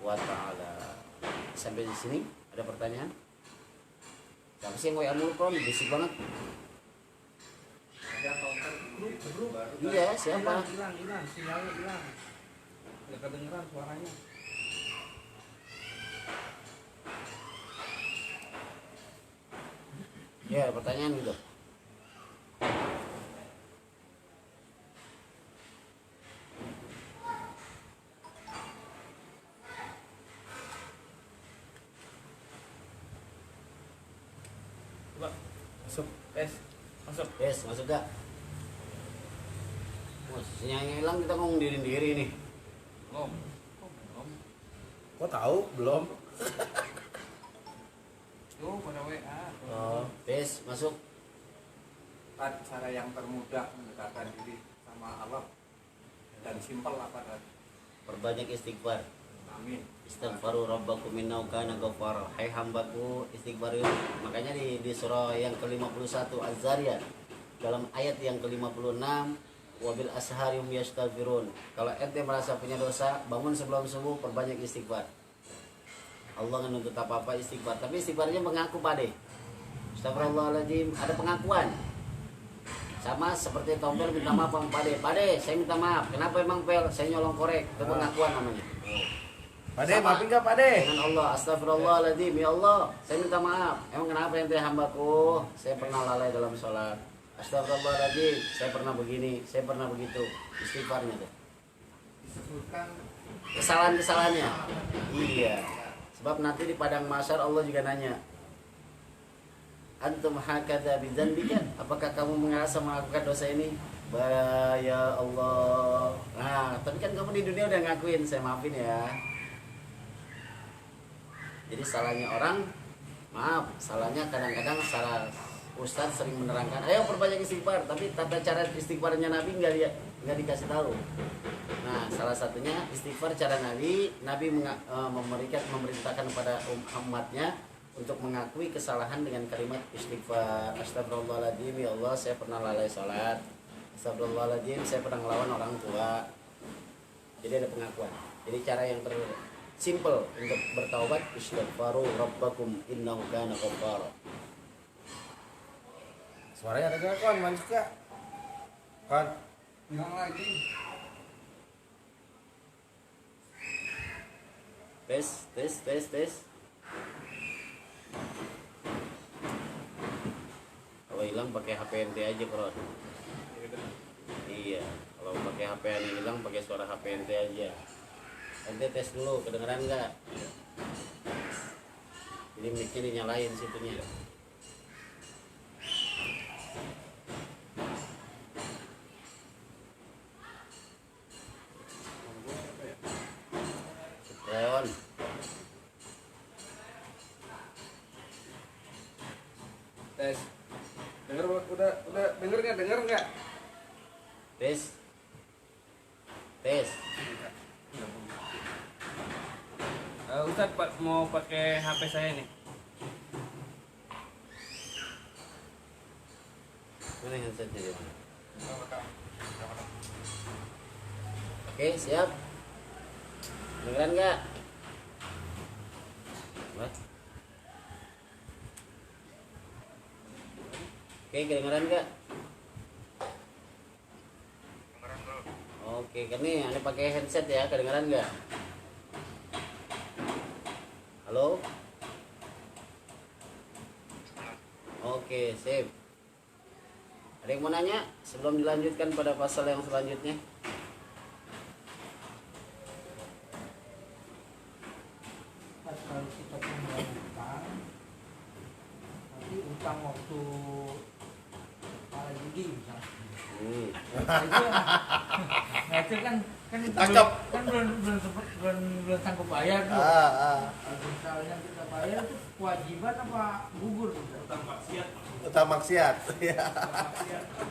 wa taala. Sampai di sini ada pertanyaan? Siapa sih yang WA mulu kon? Berisik banget. Iya, siapa? Hilang, sinyalnya hilang. Enggak kedengeran suaranya. Ya, ada pertanyaan gitu. Masuk. Masuk. Yes, masuk gak? Sinyalnya hilang, kita ngomong diri nih. Belum. Kok tahu? Belum. Tuh pada WA. Oh, yes, masuk. Cara yang termudah mendekatkan diri sama Allah dan simpel apa tadi? Perbanyak istighfar. Amin. Istighfaru rabbakum innahu kana ghafara. Hai hambaku, istighfar yuk. Makanya di surah yang ke-51 Az-Zariyat dalam ayat yang ke-56, wabil asharihum yastaghfirun. Kalau ente merasa punya dosa, bangun sebelum subuh, perbanyak istighfar. Allah nggak nuntut apa-apa istighfar, tapi istighfarnya mengaku pade. Astagfirullahaladzim, ada pengakuan. Sama seperti tompel minta maaf sama pade. Pade, saya minta maaf. Kenapa emang pel? Saya nyolong korek. Itu pengakuan namanya. Pade, Sama. maafin nggak Pade? Dengan Allah, astagfirullahaladzim, ya Allah, saya minta maaf. Emang kenapa ente hambaku? Saya pernah lalai dalam sholat. Astagfirullahaladzim, saya pernah begini, saya pernah begitu. Istighfarnya tuh. Disebutkan Kesalahan-kesalahannya. Iya. Sebab nanti di padang mahsyar Allah juga nanya. Antum hakadha bidzanbika? Apakah kamu merasa melakukan dosa ini? Ya Allah. Nah, tapi kan kamu di dunia udah ngakuin, saya maafin ya. Jadi salahnya orang, maaf, salahnya kadang-kadang salah Ustadz sering menerangkan, ayo perbanyak istighfar, tapi tata cara istighfarnya Nabi nggak dikasih tahu. Nah, salah satunya istighfar cara Nabi memerintahkan kepada umatnya untuk mengakui kesalahan dengan kalimat istighfar. Astagfirullahaladzim, ya Allah, saya pernah lalai sholat. Astagfirullahaladzim, saya pernah ngelawan orang tua. Jadi ada pengakuan. Jadi cara yang simple untuk bertaubat, istighfaru rabbakum innahu kana ghaffara. Suaranya ada gak kon? Masuk gak? Kon? bilang lagi Tes. Kalau hilang pakai HP ente aja, Bro. Iya, kalau pakai HP yang hilang pakai suara HP ente aja. Ente tes dulu, kedengeran nggak? Jadi mic-nya dinyalain situnya. Leon, tes denger udah denger nggak tes. Ustadz mau pakai HP saya nih. Mana handsetnya dia? Oke, siap. Kedengeran nggak? Apa? Oke, kedengeran nggak? Oke, kan nih, ane pakai headset ya, kedengeran nggak? Halo? Oke, sip. Ada yang mau nanya sebelum dilanjutkan pada pasal yang selanjutnya? Kalau kita punya utang, tapi utang waktu para judi misalnya. Nah itu kan Cakep. belum sanggup bayar tuh. Kalau misalnya kita bayar itu kewajiban apa gugur tuh? Utang maksiat.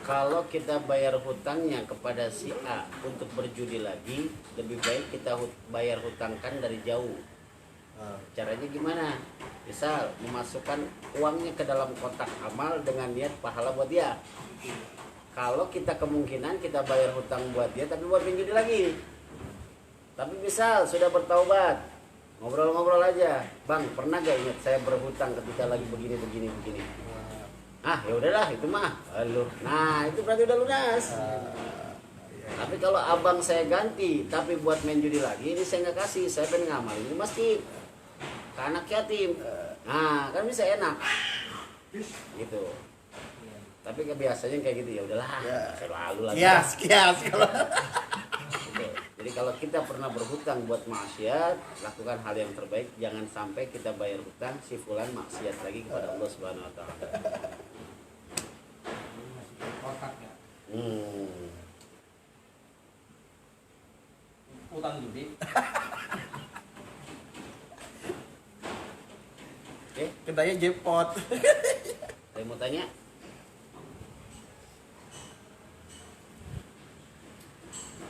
Kalau kita bayar hutangnya kepada si A untuk berjudi lagi, lebih baik kita bayar hutangkan dari jauh. Caranya gimana? Misal memasukkan uangnya ke dalam kotak amal dengan niat pahala buat dia. Kalau kita kemungkinan kita bayar hutang buat dia tapi buat penjudi lagi. Tapi misal sudah bertaubat, ngobrol-ngobrol aja, Bang, pernah gak ingat saya berhutang ketika lagi begini. Ah, ya udahlah itu mah. Halo. Nah, itu berarti udah lunas. Tapi kalau abang saya ganti tapi buat main judi lagi, ini saya nggak kasih, saya pengen ngamalin di masjid ke anak yatim. Nah, kan bisa enak gitu. Tapi biasanya kayak gitu, ya udahlah, selalu lagi. Kias kalau. Gitu. Jadi kalau kita pernah berhutang buat maksiat, lakukan hal yang terbaik, jangan sampai kita bayar hutang si fulan maksiat lagi kepada Allah Subhanahu wa taala. Kotak ya. Utang judi. Oke, Kedanya jackpot. saya mau tanya.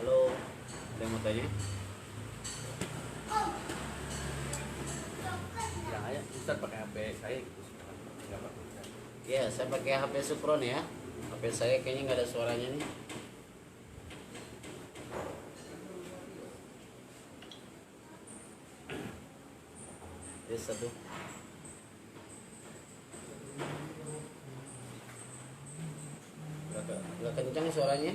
Halo, saya mau tanya. Bilang aja Ustadz pakai HP saya gitu. Nggak pakai. Ya, saya pakai HP Supron ya. HP saya kayaknya nggak ada suaranya nih. Tes satu. Nggak kencang suaranya.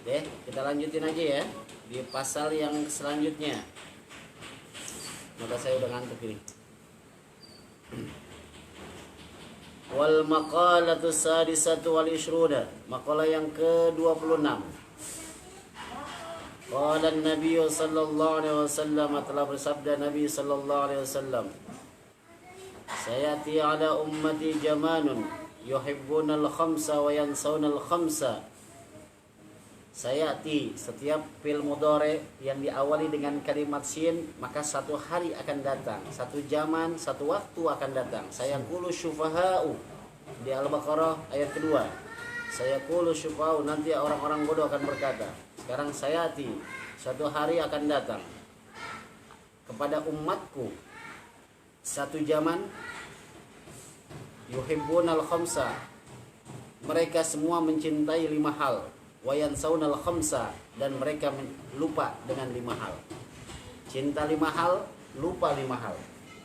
Deh, Kita lanjutin aja ya di pasal yang selanjutnya. Maka saya udah ngantuk ini. Wal maqalatu sadisatu wal ishruna, makalah yang ke-26. Qala an-nabiy sallallahu alaihi wasallam, telah bersabda Nabi sallallahu alaihi wasallam, sayati ala ummati jamanun yuhibbuna al-khamsa wa yansawna al-khamsa. Sayati, setiap fil mudhari yang diawali dengan kalimat sin, maka satu hari akan datang, satu zaman, satu waktu akan datang. Sayaqulu syufaha'u di Al-Baqarah ayat kedua. Sayaqulu syufaha'u, nanti orang-orang bodoh akan berkata. Sekarang sayati, satu hari akan datang kepada umatku satu zaman, yuhibbunal khamsa, mereka semua mencintai 5 hal, wa yansaunal khamsa, dan mereka lupa dengan 5 hal. Cinta 5 hal, lupa 5 hal.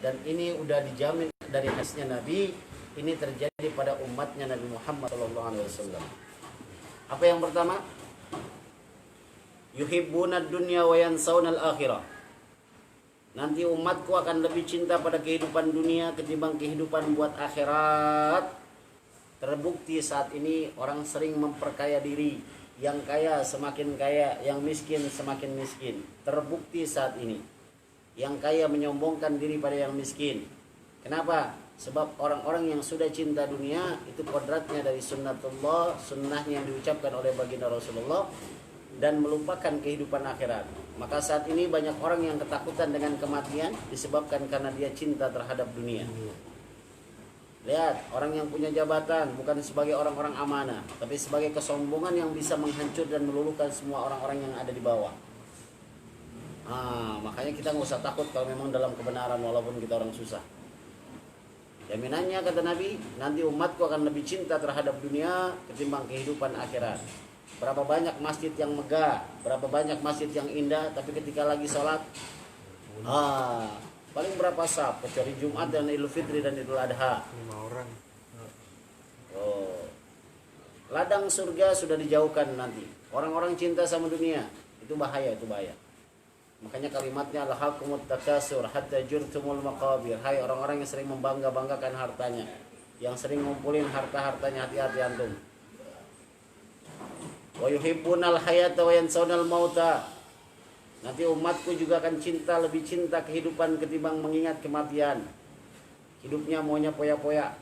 Dan ini udah dijamin dari hadisnya Nabi, ini terjadi pada umatnya Nabi Muhammad SAW. Apa yang pertama? Yuhibbunad dunya wa yansaunal akhirah. Nanti umatku akan lebih cinta pada kehidupan dunia ketimbang kehidupan buat akhirat. Terbukti saat ini orang sering memperkaya diri. Yang kaya semakin kaya, yang miskin semakin miskin. Terbukti saat ini. Yang kaya menyombongkan diri pada yang miskin. Kenapa? Sebab orang-orang yang sudah cinta dunia itu kodratnya dari sunnatullah, sunnahnya yang diucapkan oleh baginda Rasulullah, dan melupakan kehidupan akhirat. Maka saat ini banyak orang yang ketakutan dengan kematian disebabkan karena dia cinta terhadap dunia. Lihat, orang yang punya jabatan bukan sebagai orang-orang amanah, tapi sebagai kesombongan yang bisa menghancur dan meluluhkan semua orang-orang yang ada di bawah. Makanya kita nggak usah takut kalau memang dalam kebenaran walaupun kita orang susah. Jaminannya kata Nabi, nanti umatku akan lebih cinta terhadap dunia ketimbang kehidupan akhirat. Berapa banyak masjid yang megah, berapa banyak masjid yang indah, tapi ketika lagi sholat, paling berapa saf, kecuali Jumat dan Idul Fitri dan Idul Adha. 5 orang. Ladang surga sudah dijauhkan nanti. Orang-orang cinta sama dunia, itu bahaya, itu bahaya. Makanya kalimatnya alhaqumut takasur hatta jurtumul maqabir. Hai orang-orang yang sering membangga-banggakan hartanya, yang sering ngumpulin harta-hartanya, hati-hati antum. Wa yuhibbunal hayata wa yansawnal mauta. Nanti umatku juga akan cinta, lebih cinta kehidupan ketimbang mengingat kematian. Hidupnya maunya poya-poya,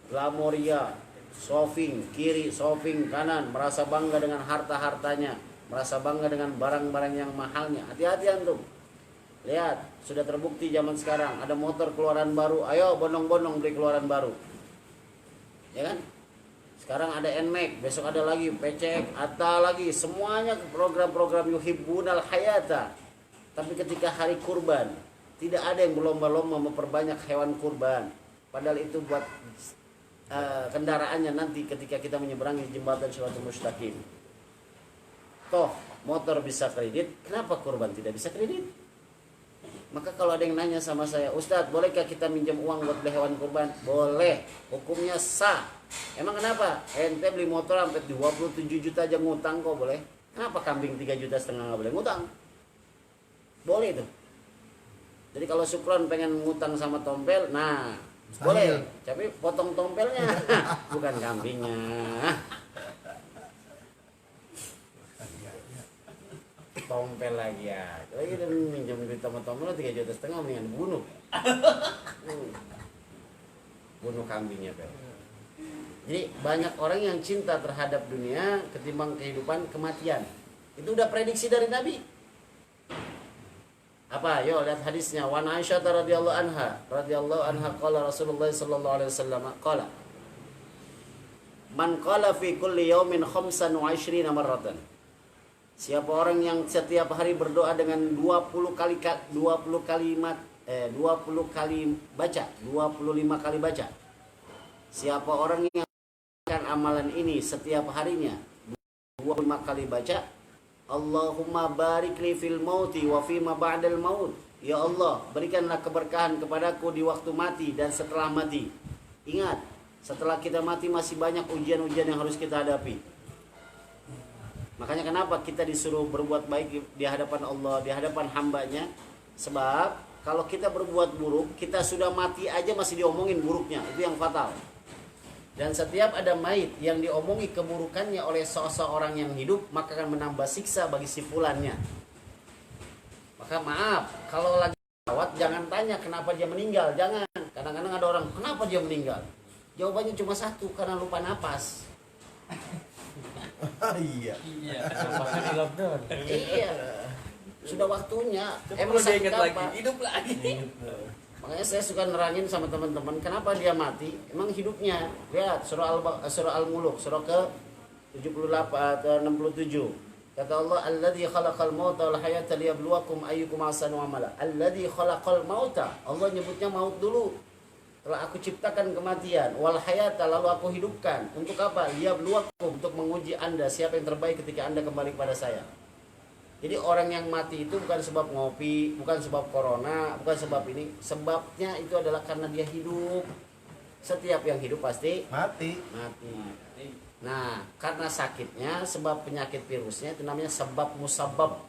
glamoria, shopping kiri, shopping kanan, merasa bangga dengan harta-hartanya, merasa bangga dengan barang-barang yang mahalnya. Hati-hati antum. Lihat, sudah terbukti zaman sekarang ada motor keluaran baru, ayo bondong-bondong beli keluaran baru. Ya kan? Sekarang ada NMAX, besok ada lagi PCX, ada lagi, semuanya program-program yuhibbunal hayata. Tapi ketika hari kurban, tidak ada yang berlomba-lomba memperbanyak hewan kurban. Padahal itu buat kendaraannya nanti ketika kita menyeberangi jembatan Shiratul Mustaqim. Toh, motor bisa kredit, kenapa kurban tidak bisa kredit? Maka kalau ada yang nanya sama saya, Ustadz, bolehkah kita minjam uang buat beli hewan kurban? Boleh, hukumnya sah. Emang kenapa? Ente beli motor sampai 27 juta aja ngutang kok boleh? Kenapa kambing 3,5 juta nggak boleh ngutang? Boleh itu. Jadi kalau Sukron pengen ngutang sama tompel, nah boleh. Tapi potong tompelnya, bukan kambingnya. Tompel lagi ya. Kalau kita minjam duit sama tompel 3,5 juta mendingan bunuh. Bunuh kambingnya, Pel. Jadi banyak orang yang cinta terhadap dunia ketimbang kehidupan kematian. Itu udah prediksi dari Nabi. Apa? Yo lihat hadisnya. Wan Aisyah radhiyallahu anha qala Rasulullah sallallahu alaihi wasallam qala Man qala fi kulli yawmin 25 marratan. Siapa orang yang setiap hari berdoa dengan 20 kali baca, 25 kali baca. Siapa orang yang melakukan amalan ini setiap harinya 25 kali baca, Allahumma barik li fil mauti wa fima ba'dal maut. Ya Allah, berikanlah keberkahan kepadaku di waktu mati dan setelah mati. Ingat, setelah kita mati masih banyak ujian-ujian yang harus kita hadapi. Makanya kenapa kita disuruh berbuat baik di hadapan Allah, di hadapan hambanya? Sebab kalau kita berbuat buruk, kita sudah mati aja masih diomongin buruknya, itu yang fatal. Dan setiap ada mayit yang diomongi keburukannya oleh seseorang yang hidup, maka akan menambah siksa bagi si fulannya. Maka maaf, kalau lagi rawat jangan tanya kenapa dia meninggal, jangan. Kadang-kadang ada orang, kenapa dia meninggal? Jawabannya cuma satu, karena lupa napas. Iya. Iya. Apakah di lockdown? Iya. Sudah waktunya. Emang dia sakit ingat apa? lagi, hidup lagi. Makanya saya suka nerangin sama teman-teman kenapa dia mati. Emang hidupnya. Lihat surah Al-Muluk, surah ke 78 atau 67. Kata Allah, "Alladzi khalaqal mauta wal hayata liyabluwakum ayyukum ahsanu amala." Alladzi khalaqal mauta. Allah nyebutnya maut dulu. Telah aku ciptakan kematian, wal hayata, lalu aku hidupkan. Untuk apa? Liyabluwakum, untuk menguji Anda siapa yang terbaik ketika Anda kembali kepada saya. Jadi orang yang mati itu bukan sebab ngopi, bukan sebab corona, bukan sebab ini. Sebabnya itu adalah karena dia hidup. Setiap yang hidup pasti Mati. mati. Nah, karena sakitnya, sebab penyakit virusnya itu namanya sebab musabab.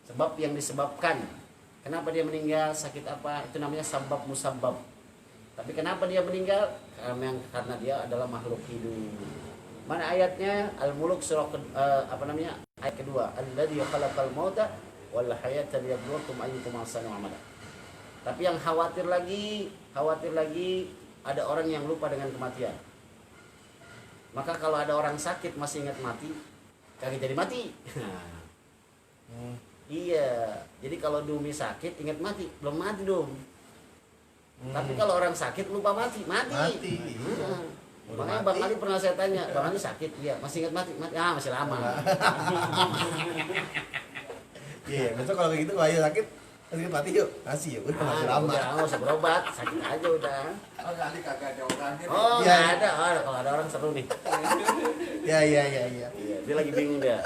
Sebab yang disebabkan. Kenapa dia meninggal, sakit apa, itu namanya sebab musabab. Tapi kenapa dia meninggal? Karena dia adalah makhluk hidup. Mana ayatnya? Al-Muluk surah ayat kedua. Alladzi khalaqal mauta wal hayata liyabluwakum ayyukum ahsanu amala. Tapi yang khawatir lagi ada orang yang lupa dengan kematian. Maka kalau ada orang sakit masih ingat mati, kagak jadi mati. Iya. Jadi kalau Dumi sakit ingat mati, belum mati dong. Tapi kalau orang sakit lupa mati. Mati. Makanya Bang Ali pernah saya tanya, Bang Ali sakit, iya, masih ingat mati? Ah, masih lama. Iya, besok kalau begitu kalau Ayu sakit, masih mati yuk, kasih yuk, udah masih lama. Udah, nggak usah berobat, sakit aja udah. Oh, kali kagak ada orangnya. Oh, Iya, nggak iya. ada. Oh, kalau ada orang seru nih. Iya. Iya, dia lagi bingung dia.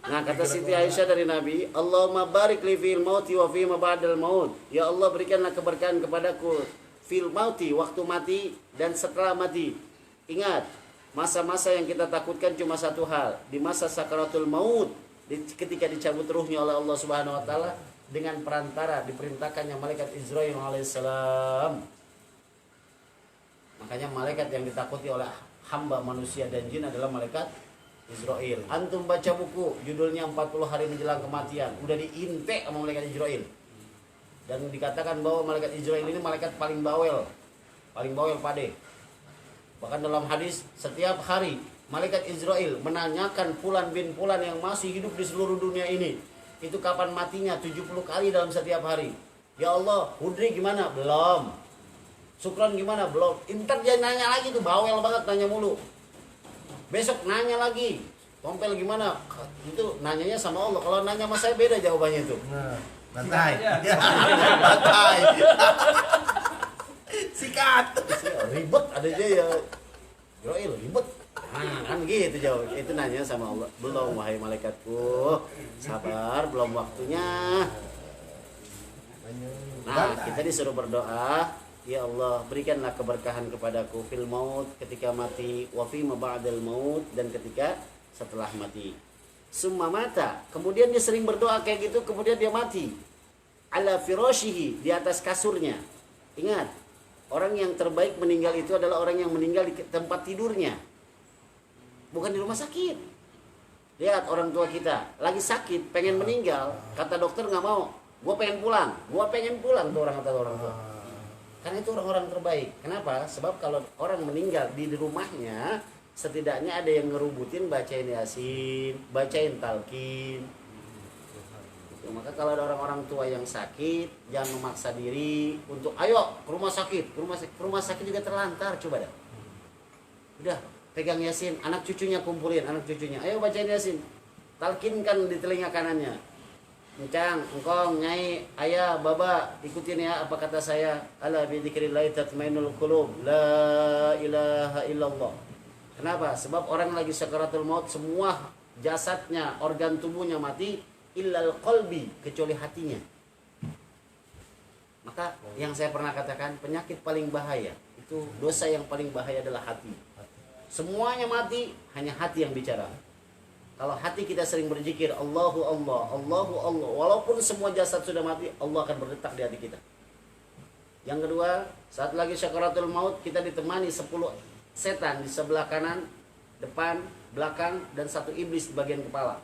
Nah, kata Siti Aisyah dari Nabi, Allahumma barik li fil mauti wa fi ma ba'dal maut. Ya Allah, berikanlah keberkahan kepadaku fil mauti, waktu mati dan setelah mati. Ingat, masa-masa yang kita takutkan cuma satu hal, di masa sakaratul maut, ketika dicabut ruhnya oleh Allah Subhanahu wa taala dengan perantara diperintahkannya malaikat Israil alaihissalam. Makanya malaikat yang ditakuti oleh hamba manusia dan jin adalah malaikat Israil. Antum baca buku judulnya 40 hari menjelang kematian, udah diintek sama malaikat Israil. Dan dikatakan bahwa malaikat Israil ini malaikat paling bawel pade. Bahkan dalam hadis setiap hari malaikat Israil menanyakan Fulan bin Fulan yang masih hidup di seluruh dunia ini, itu kapan matinya 70 kali dalam setiap hari. Ya Allah, Hudri gimana? Belum. Sukron gimana? Belum. Inter dia nanya lagi tuh, bawel banget nanya mulu. Besok nanya lagi, Tompel gimana? Itu nanyanya sama Allah. Kalau nanya sama saya beda jawabannya itu. Nah, bantai. Bantai. Sikat. Ribet ada aja ya. Israil ribet. Nah, kan gitu jawab. Itu nanya sama Allah. Belum wahai malaikatku. Sabar, belum waktunya. Nah, kita disuruh berdoa, ya Allah, berikanlah keberkahan kepadaku fil maut, ketika mati, wa fi ma ba'dal maut, dan ketika setelah mati. Summa mata, kemudian dia sering berdoa kayak gitu, kemudian dia mati. Ala firashihi, di atas kasurnya. Ingat, orang yang terbaik meninggal itu adalah orang yang meninggal di tempat tidurnya, bukan di rumah sakit. Lihat orang tua kita lagi sakit, pengen meninggal, kata dokter nggak mau, gue pengen pulang tuh orang kata orang tua. Karena itu orang-orang terbaik. Kenapa? Sebab kalau orang meninggal di rumahnya, setidaknya ada yang ngerubutin, bacain Yasin, bacain talqin. Maka kalau ada orang-orang tua yang sakit, jangan memaksa diri untuk ayo ke rumah sakit. Rumah sakit juga terlantar, coba dah. Udah, pegang Yasin, anak cucunya kumpulin, anak cucunya. Ayo bacain Yasin. Talqinkan di telinga kanannya. Encang, engkong, nyai, ayah, baba, ikutin ya apa kata saya. Ala bi dzikrillah tatmainul qulub. La ilaha illallah. Kenapa? Sebab orang lagi sakaratul maut, semua jasadnya, organ tubuhnya mati, illal qalbi, kecuali hatinya. Maka yang saya pernah katakan, penyakit paling bahaya itu, dosa yang paling bahaya adalah hati. Semuanya mati, hanya hati yang bicara. Kalau hati kita sering berzikir Allahu Allah, Allahu Allah, walaupun semua jasad sudah mati, Allah akan berdetak di hati kita. Yang kedua, saat lagi syakaratul maut, kita ditemani 10 setan di sebelah kanan, depan, belakang, dan 1 iblis di bagian kepala.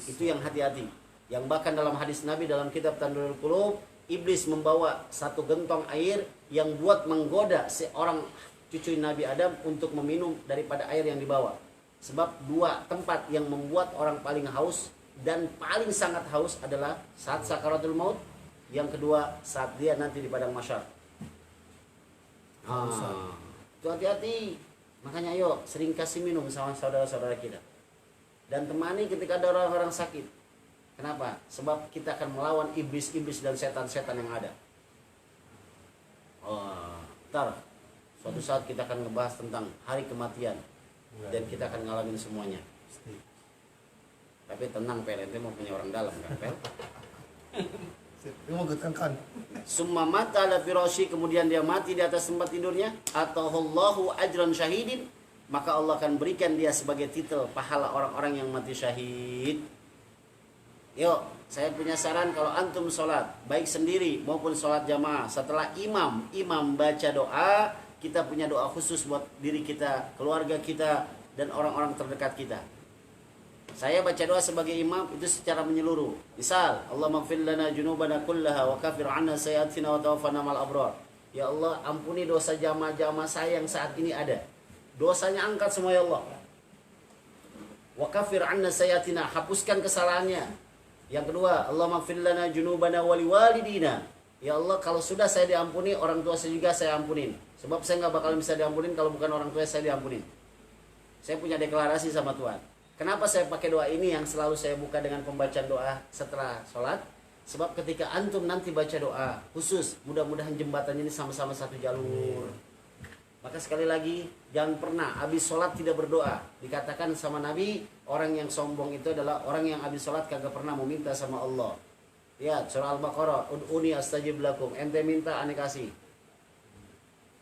Itu yang hati-hati. Yang bahkan dalam hadis Nabi dalam kitab Tandurul Qulub, iblis membawa 1 gentong air yang buat menggoda seorang cucu Nabi Adam untuk meminum daripada air yang dibawa. Sebab 2 tempat yang membuat orang paling haus dan paling sangat haus adalah saat sakaratul maut, yang kedua saat dia nanti di padang mahsyar. Itu hati-hati. Makanya ayo sering kasih minum sama saudara-saudara kita. Dan temani ketika ada orang-orang sakit. Kenapa? Sebab kita akan melawan iblis-iblis dan setan-setan yang ada. Ntar suatu saat kita akan ngebahas tentang hari kematian. Dan kita akan ngalamin semuanya. Tapi tenang Pel, ente mau punya orang dalam kan Pel? Dia mau kan. Summa mata ala firashi, kemudian dia mati di atas tempat tidurnya. Atahullahu ajran syahidin, maka Allah akan berikan dia sebagai titel pahala orang-orang yang mati syahid. Yuk, saya punya saran, kalau antum sholat baik sendiri maupun sholat jamaah, setelah imam baca doa, kita punya doa khusus buat diri kita, keluarga kita, dan orang-orang terdekat kita. Saya baca doa sebagai imam itu secara menyeluruh. Misal, Allahumma ighfir lana junubana kullaha wa kafir 'anna sayyi'atina wa tawaffana ma'al abrar. Ya Allah, ampuni dosa jamaah-jamaah saya yang saat ini ada. Dosanya angkat semua ya Allah. Wa kafir 'anna sayyi'atina, hapuskan kesalahannya. Yang kedua, Allahumma ighfir lana junubana wa liwalidina. Ya Allah, kalau sudah saya diampuni, orang tua saya juga saya ampunin. Sebab saya nggak bakal bisa diampunin kalau bukan orang tua saya diampunin. Saya punya deklarasi sama Tuhan. Kenapa saya pakai doa ini yang selalu saya buka dengan pembacaan doa setelah sholat? Sebab ketika antum nanti baca doa khusus, mudah-mudahan jembatan ini sama-sama satu jalur. Maka sekali lagi, jangan pernah habis sholat tidak berdoa. Dikatakan sama Nabi, orang yang sombong itu adalah orang yang habis sholat kagak pernah meminta sama Allah. Lihat surah Al-Baqarah, ud'uni astajib lakum, ente minta ane kasih.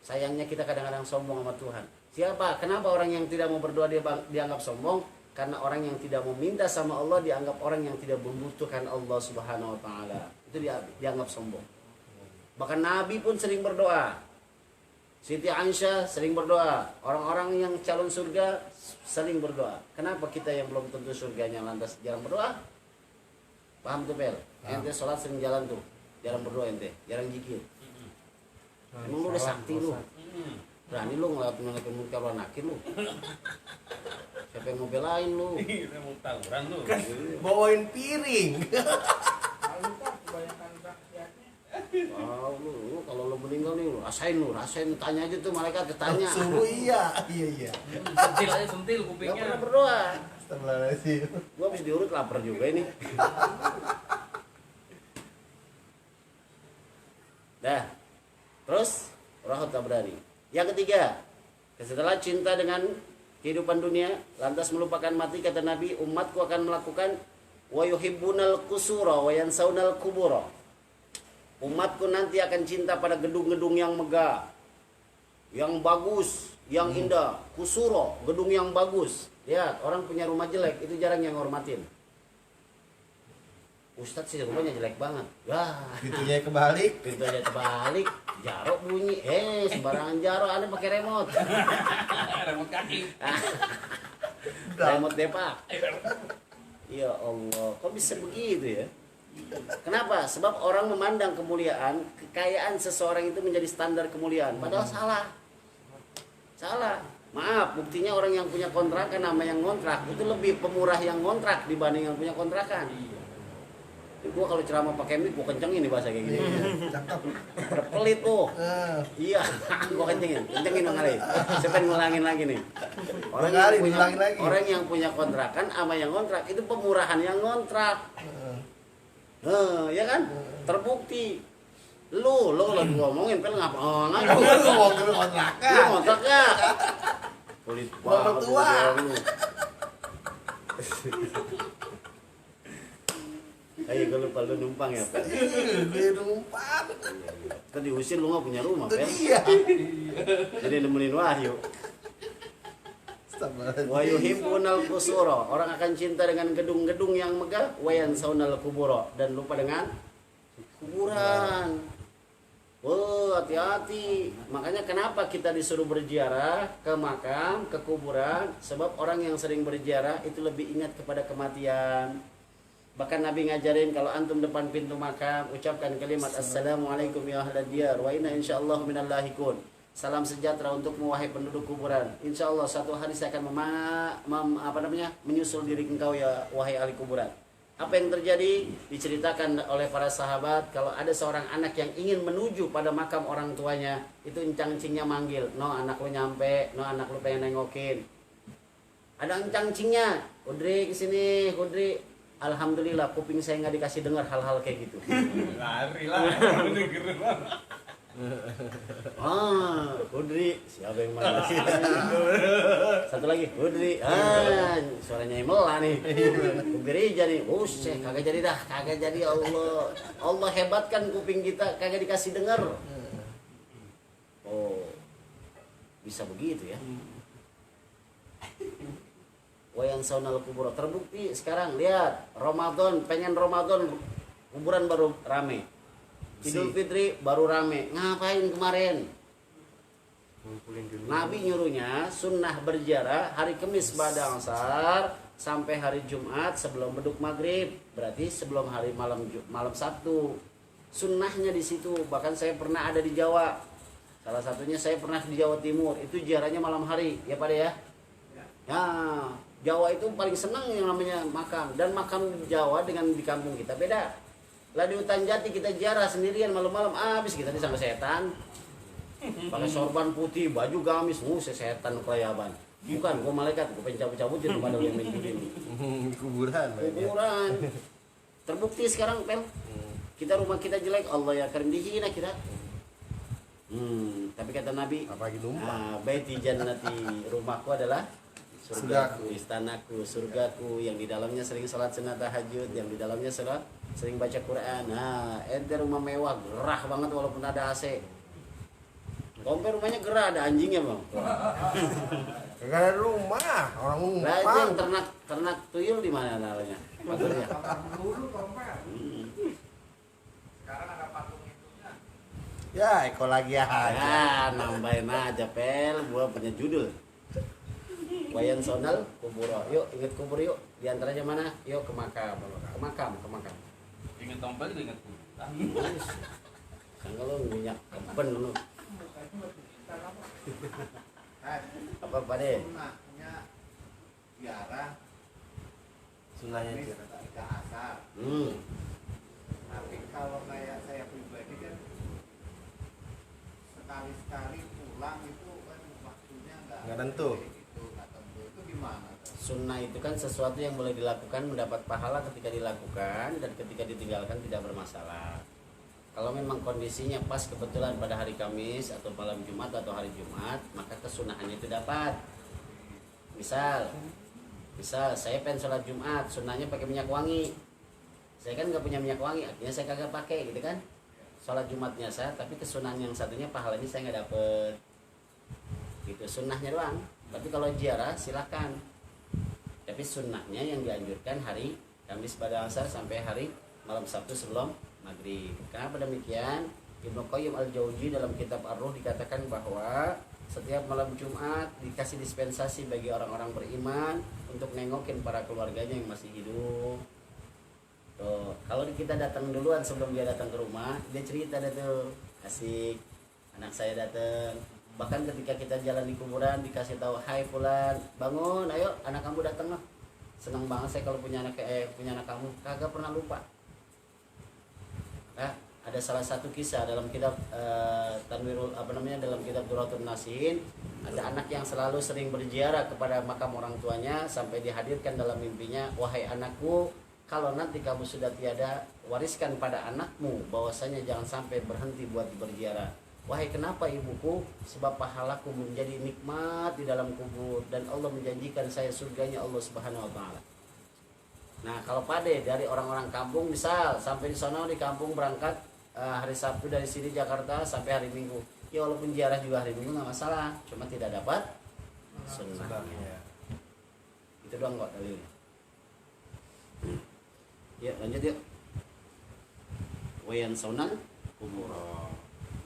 Sayangnya kita kadang-kadang sombong sama Tuhan. Siapa? Kenapa orang yang tidak mau berdoa dia dianggap sombong? Karena orang yang tidak meminta sama Allah dianggap orang yang tidak membutuhkan Allah Subhanahu wa taala. Itu dianggap sombong. Bahkan Nabi pun sering berdoa. Siti Aisyah sering berdoa. Orang-orang yang calon surga sering berdoa. Kenapa kita yang belum tentu surganya lantas jarang berdoa? Paham tuh Pel? Ente sholat sering jalan tuh. Jarang berdoa ente, jarang zikir. Emang lu udah sakti lu. Berani lu ngelakuin munkar wa nakir lu. Siapa yang mau belain lu? Kita mau tawuran lu. Kan bawain piring. Lu kalau lu meninggal nih lu rasain tanya aja tuh malaikat ditanya. Subuh iya. Sentil aja sentil Gak kupingnya. pernah berdoa. Astagfirullahaladzim. Gua habis diurut lapar juga ini. Dah. Terus Rahot Tabrani. Yang ketiga, setelah cinta dengan kehidupan dunia, lantas melupakan mati, kata Nabi, umatku akan melakukan wa yuhibbunal qusura wa yansaunal kubura. Umatku nanti akan cinta pada gedung-gedung yang megah, yang bagus, yang indah. Kusuro, gedung yang bagus. Lihat, orang punya rumah jelek itu jarang yang hormatin. Ustadz sih rumahnya jelek banget. Wah, Pintunya kebalik. pintu aja terbalik, jarok bunyi. Sembarangan jarok, aneh pakai remote. Remote kaki. Remote depak. Ya Allah, kok bisa begitu ya? Kenapa? Sebab orang memandang kemuliaan, kekayaan seseorang itu menjadi standar kemuliaan. Padahal salah. Salah. Maaf, buktinya orang yang punya kontrakan sama yang ngontrak itu lebih pemurah yang ngontrak dibanding yang punya kontrakan. Gua kalau ceramah pakai mic gua kencengin nih bahasa kayak gini. Cakep. Pelit tuh. Iya, gua kencengin dong kali. Siapa yang ngulangin lagi nih? Orang yang punya kontrakan sama yang ngontrak itu pemurahan yang ngontrak. Ya kan? Terbukti. Lu lagi ngomongin Pel ngapa? Lu ngomongin kontrakan. Lu ngontrak gak? Pelit Orang tua. Ayo gue lupa lu numpang ya Pel. Gue numpang. Kan diusir lu gak punya rumah Pel. Iya. Jadi nemenin Wahyu. Wa yuhibbunal qusura, orang akan cinta dengan gedung-gedung yang megah, wa yansaunal kubura, dan lupa dengan kuburan. Oh, hati-hati. Makanya kenapa kita disuruh berziarah ke makam, ke kuburan? Sebab orang yang sering berziarah itu lebih ingat kepada kematian. Bahkan Nabi ngajarin kalau antum depan pintu makam, ucapkan kalimat assalamualaikum ya ahlad diyar wa inna insyaallah minal lahikun. Salam sejahtera untukmu wahai penduduk kuburan. Insya Allah satu hari saya akan menyusul diri engkau ya wahai ahli kuburan. Apa yang terjadi? Diceritakan oleh para sahabat kalau ada seorang anak yang ingin menuju pada makam orang tuanya, itu encang-encingnya manggil, no anak lu nyampe, no anak lu pengen nengokin. Ada encang-encingnya, Hudri kesini, Hudri. Alhamdulillah kuping saya nggak dikasih dengar hal-hal kayak gitu. Lari lah. Hudri, siapa yang mana? Satu lagi, Hudri. Suaranya Imela nih. Gereja nih. Kagak jadi dah, kagak jadi. Allah hebatkan kuping kita, kagak dikasih dengar. Oh, bisa begitu ya. Wayang saunal kubur. Terbukti sekarang, lihat Ramadan, pengen Ramadan, kuburan baru rame. Idul Fitri baru rame. Ngapain kemarin? Nabi nyuruhnya sunnah berziarah hari Kamis ba'da asar sampai hari Jumat sebelum beduk maghrib. Berarti sebelum hari malam Sabtu. Sunnahnya di situ. Bahkan saya pernah ada di Jawa. Salah satunya saya pernah di Jawa Timur. Itu ziarahnya malam hari, ya Pak ya. Ya, Jawa itu paling senang yang namanya makam. Dan makam Jawa dengan di kampung kita beda. Lah di hutan jati kita ziarah sendirian malam-malam habis kita disangka setan. Pakai sorban putih, baju gamis, setan kelayaban. Bukan, gua malaikat, gua pengen cabut-cabutin pada yang main begini. Kuburan. Kuburan. Terbukti sekarang, Pel. Kita rumah kita jelek, Allah ya karim dihina kita. Tapi kata Nabi, Apalagi numpang. baiti jannati, rumahku adalah surgaku, istanaku, surgaku yang di dalamnya sering salat sunat tahajud, yang di dalamnya sering baca Quran. Nah, ente rumah mewah, gerah banget walaupun ada AC. Kompe rumahnya gerah, ada anjingnya, Bang. Gak ada rumah, orang Lah itu numpang. yang ternak tuyul di mana namanya? Pagarnya. Dulu kompel. Sekarang ada patung itunya. Ya, Eko lagi aja. Ya, nambahin aja, Pel. Gua punya judul. Wayan sonal kuburo. Yuk, ingat kubur yuk. Di antaranya mana? Yuk ke makam. Ke makam. Ingat tompel juga ingat kuda. Sangka lu minyak keben lu. Apa Pak De? Sunnahnya ziarah Sunahnya Kamis itu. ketika asar. Tapi kalau kayak saya pribadi kan sekali-sekali pulang itu kan waktunya Nggak tentu. Nggak tentu. Itu gimana? Sunnah itu kan sesuatu yang boleh dilakukan, mendapat pahala ketika dilakukan, dan ketika ditinggalkan tidak bermasalah. Kalau memang kondisinya pas kebetulan pada hari Kamis atau malam Jumat atau hari Jumat, maka kesunahannya itu dapat. Misal saya pengen sholat Jumat, sunnahnya pakai minyak wangi. Saya kan nggak punya minyak wangi, artinya saya kagak pakai, gitu kan? Sholat Jumatnya saya, tapi kesunahan yang satunya pahalanya saya nggak dapet. Gitu, sunnahnya doang. Tapi kalau ziarah silakan. Tapi sunnahnya yang dianjurkan hari Kamis pada asar sampai hari malam Sabtu sebelum maghrib. Kenapa demikian? Ibnu Qayyim al-Jauzi dalam kitab Ar-Ruh dikatakan bahwa setiap malam Jumat dikasih dispensasi bagi orang-orang beriman untuk nengokin para keluarganya yang masih hidup. Tuh, kalau kita datang duluan sebelum dia datang ke rumah, dia cerita deh tuh, asik, anak saya datang. Bahkan ketika kita jalan di kuburan dikasih tahu, hai fulan, bangun, ayo anak kamu datang lah. Senang banget saya kalau punya anak kamu, kagak pernah lupa. Nah, ada salah satu kisah dalam kitab dalam kitab Duratun Nasin, ada anak yang selalu sering berziarah kepada makam orang tuanya sampai dihadirkan dalam mimpinya, wahai anakku, kalau nanti kamu sudah tiada, wariskan pada anakmu bahwasanya jangan sampai berhenti buat berziarah. Wahai kenapa ibuku? Sebab pahalaku menjadi nikmat di dalam kubur dan Allah menjanjikan saya surganya Allah Subhanahu wa taala. Nah, kalau Pade dari orang-orang kampung misal sampai di sana di kampung berangkat hari Sabtu dari sini Jakarta sampai hari Minggu. Ya walaupun ziarah juga hari Minggu nggak masalah, cuma tidak dapat sunnahnya. Itu doang kok dalilnya. Ya lanjut yuk. Wayan saunal kubur.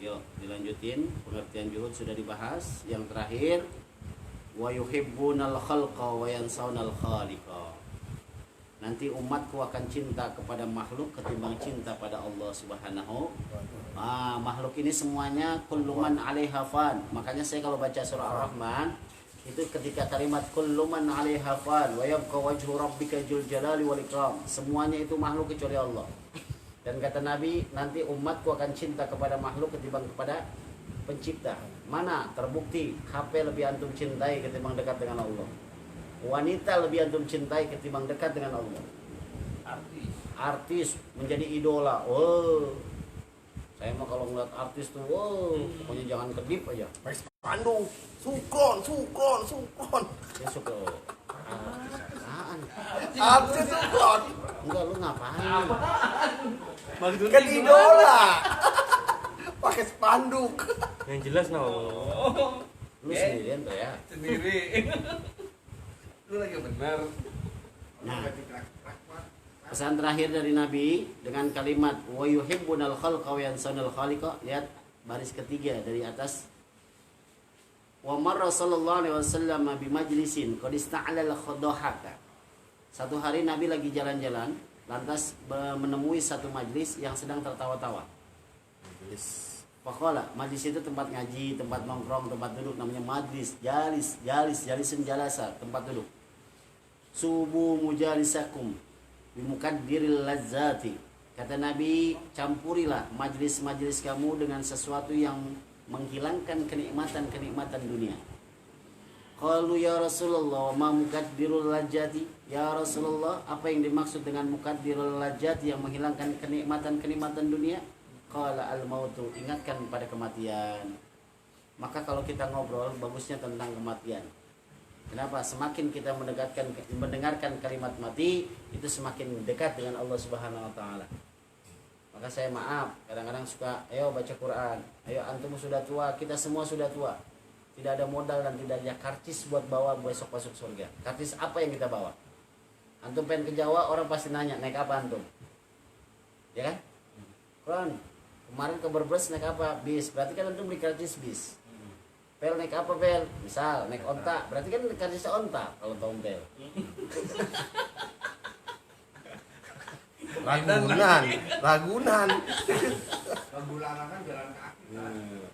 Yuk dilanjutin, pengertian juhud sudah dibahas. Yang terakhir, wa yuhibbunal khalqa wa yansaunal khaliqa. Nanti umatku akan cinta kepada makhluk ketimbang cinta pada Allah Subhanahu. Makhluk ini semuanya kulluman 'alaiha fan. Makanya saya kalau baca surah Ar-Rahman itu ketika kalimat kulluman 'alaiha fan wa yabqa wajhu rabbika dzul jalali wal ikram. Semuanya itu makhluk kecuali Allah. Dan kata Nabi, nanti umatku akan cinta kepada makhluk ketimbang kepada pencipta. Mana terbukti HP lebih antum cintai ketimbang dekat dengan Allah. Wanita lebih antum cintai ketimbang dekat dengan Allah. Artis menjadi idola. Oh, saya mah kalau ngeliat artis tuh, pokoknya jangan kedip aja. Max Pandu, sukron. Saya suka apaan? Artis sukron. Enggak, lu ngapain? Kan idola. Pakai spanduk. Yang jelas Lu sendirian tuh ya. Sendiri. Lu lagi benar. Nah, pesan terakhir dari Nabi dengan kalimat wa yuhibbunal khalqa wa yansaunal khaliqa. Lihat baris ketiga dari atas. Wa marra sallallahu alaihi wasallam bi majlisin qad ista'ala al-khadahaka. Satu hari Nabi lagi jalan-jalan, lantas menemui satu majlis yang sedang tertawa-tawa. Faqala, majlis itu tempat ngaji, tempat nongkrong, tempat duduk, namanya majlis, jalisun jalasa, tempat duduk. Subu mujalisakum bimukaddiril lazzati. Kata Nabi, campurilah majlis-majlis kamu dengan sesuatu yang menghilangkan kenikmatan-kenikmatan dunia. Qalu ya Rasulullah, ma mukaddirul lazzati? Ya Rasulullah, apa yang dimaksud dengan mukaddirul lazzati yang menghilangkan kenikmatan-kenikmatan dunia? Qala al-mautu, ingatkan pada kematian. Maka kalau kita ngobrol, bagusnya tentang kematian. Kenapa? Semakin kita mendengarkan kalimat mati, itu semakin dekat dengan Allah Subhanahu wa taala. Maka saya maaf, kadang-kadang suka, ayo baca Quran. Ayo antum sudah tua, kita semua sudah tua. Tidak ada modal dan tidak ada karcis buat bawa besok masuk surga. Karcis apa yang kita bawa? Antum pengen ke Jawa, orang pasti nanya, naik apa antum? Ya kan? Quran, kemarin ke Brebes naik apa? Bis. Berarti kan antum beli karcis bis. Pel naik apa pel? Misal naik onta, berarti kan karcis onta kalau tompel. Ragunan. Ragunan kan jalan kaki.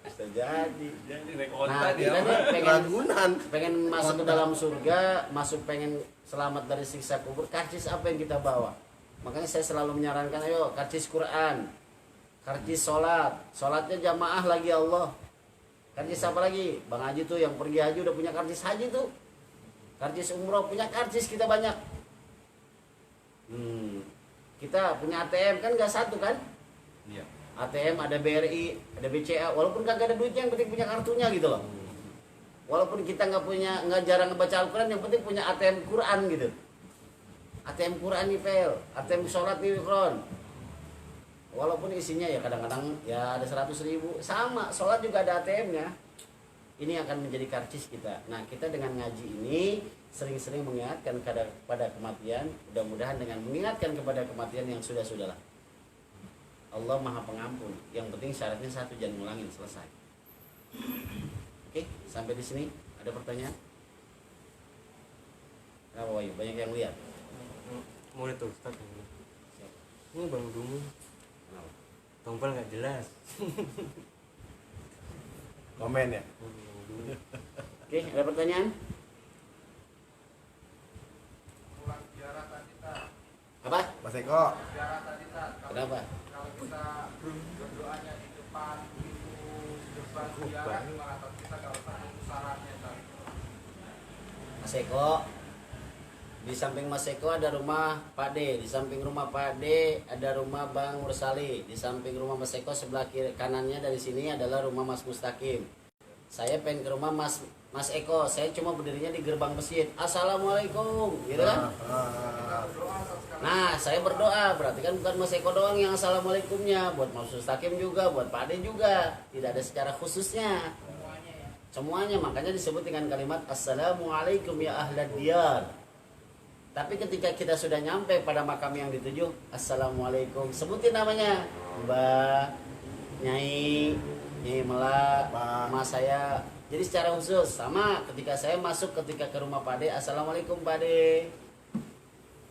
Bisa jadi. Jadi naik Nah, onta dia. kita nih Ragunan. pengen masuk ke dalam surga, pengen selamat dari siksa kubur. Karcis apa yang kita bawa? Makanya saya selalu menyarankan, ayo karcis Quran, karcis sholat, sholatnya jamaah lagi Allah. Karcis apa lagi? Bang Haji tuh yang pergi haji udah punya karcis haji tuh. Karcis umroh punya karcis kita banyak. Kita punya ATM kan nggak satu kan? Iya. ATM ada BRI, ada BCA, walaupun kagak ada duitnya yang penting punya kartunya gitu loh. Walaupun kita nggak jarang ngebaca Al-Quran, yang penting punya ATM Quran gitu. ATM Quran nih pel, ATM sholat nih Quran. Walaupun isinya ya kadang-kadang ya ada 100.000, sama sholat juga ada ATM-nya. Ini akan menjadi karcis kita. Nah, kita dengan ngaji ini sering-sering mengingatkan pada kematian. Mudah-mudahan dengan mengingatkan kepada kematian yang sudah-sudahlah. Allah Maha Pengampun. Yang penting syaratnya satu, jangan ngulangin, selesai. Oke, sampai di sini ada pertanyaan? Kenapa Wahyu? Banyak yang lihat. Mau lihat Ustaz ini Bang Dumu tompel nggak jelas. Komen ya. Oke, ada pertanyaan? Pulang ziarah tadi tak. Apa? Mas Eko. Ziarah tadi tak. Kenapa? Kalau kita berdoanya di depan pintu gerbang ziarah gimana? Atau kita kalau satu syaratnya tak? Mas Eko, di samping Mas Eko ada rumah Pak D, di samping rumah Pak D ada rumah Bang Mursali, di samping rumah Mas Eko sebelah kiri kanannya dari sini adalah rumah Mas Mustaqim. Saya pengen ke rumah Mas Eko, saya cuma berdirinya di gerbang masjid. Assalamualaikum, gitu kan? Nah, saya berdoa, berarti kan bukan Mas Eko doang yang assalamualaikumnya, buat Mas Mustaqim juga, buat Pak D juga, tidak ada secara khususnya. Semuanya, makanya disebut dengan kalimat assalamualaikum ya ahlad diyar. Tapi ketika kita sudah nyampe pada makam yang dituju, assalamualaikum, sebutin namanya, Mbak, Nyai, Nyai Mela, Mas saya. Jadi secara khusus sama ketika saya masuk ketika ke rumah Pak De, assalamualaikum Pak De.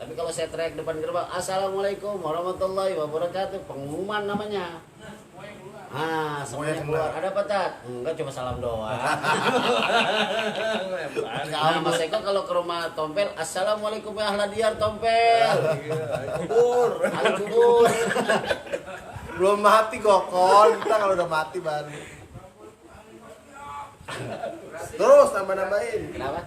Tapi kalau saya teriak depan gerbang, assalamualaikum warahmatullahi wabarakatuh, pengumuman namanya. Ah, semuanya keluar. Ada apa, Tat? Enggak, cuma salam doang. Nah, Mas Eko kalau ke rumah Tompel, assalamualaikum ya ahla diyar Tompel. Kubur. Kubur. Belum mati gokol, kita kalau udah mati baru. Terus nambah-nambahin. Kenapa?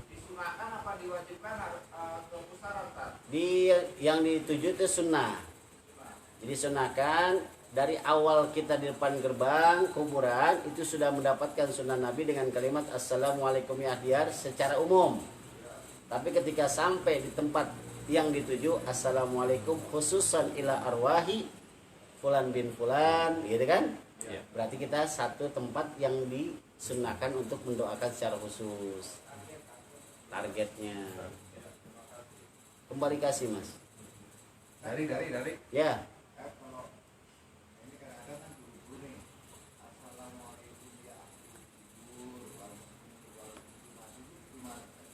Disunahkan apa diwajibkan harus ke pusaran, Tat? Yang dituju itu sunnah. Jadi sunahkan dari awal kita di depan gerbang kuburan itu sudah mendapatkan sunnah Nabi dengan kalimat assalamualaikum ya diyar secara umum. Tapi ketika sampai di tempat yang dituju, assalamualaikum khususan ila arwahi fulan bin fulan, gitu kan? Ya. Berarti kita satu tempat yang disunahkan untuk mendoakan secara khusus. Targetnya. Kembali kasih Mas. Dari. Ya.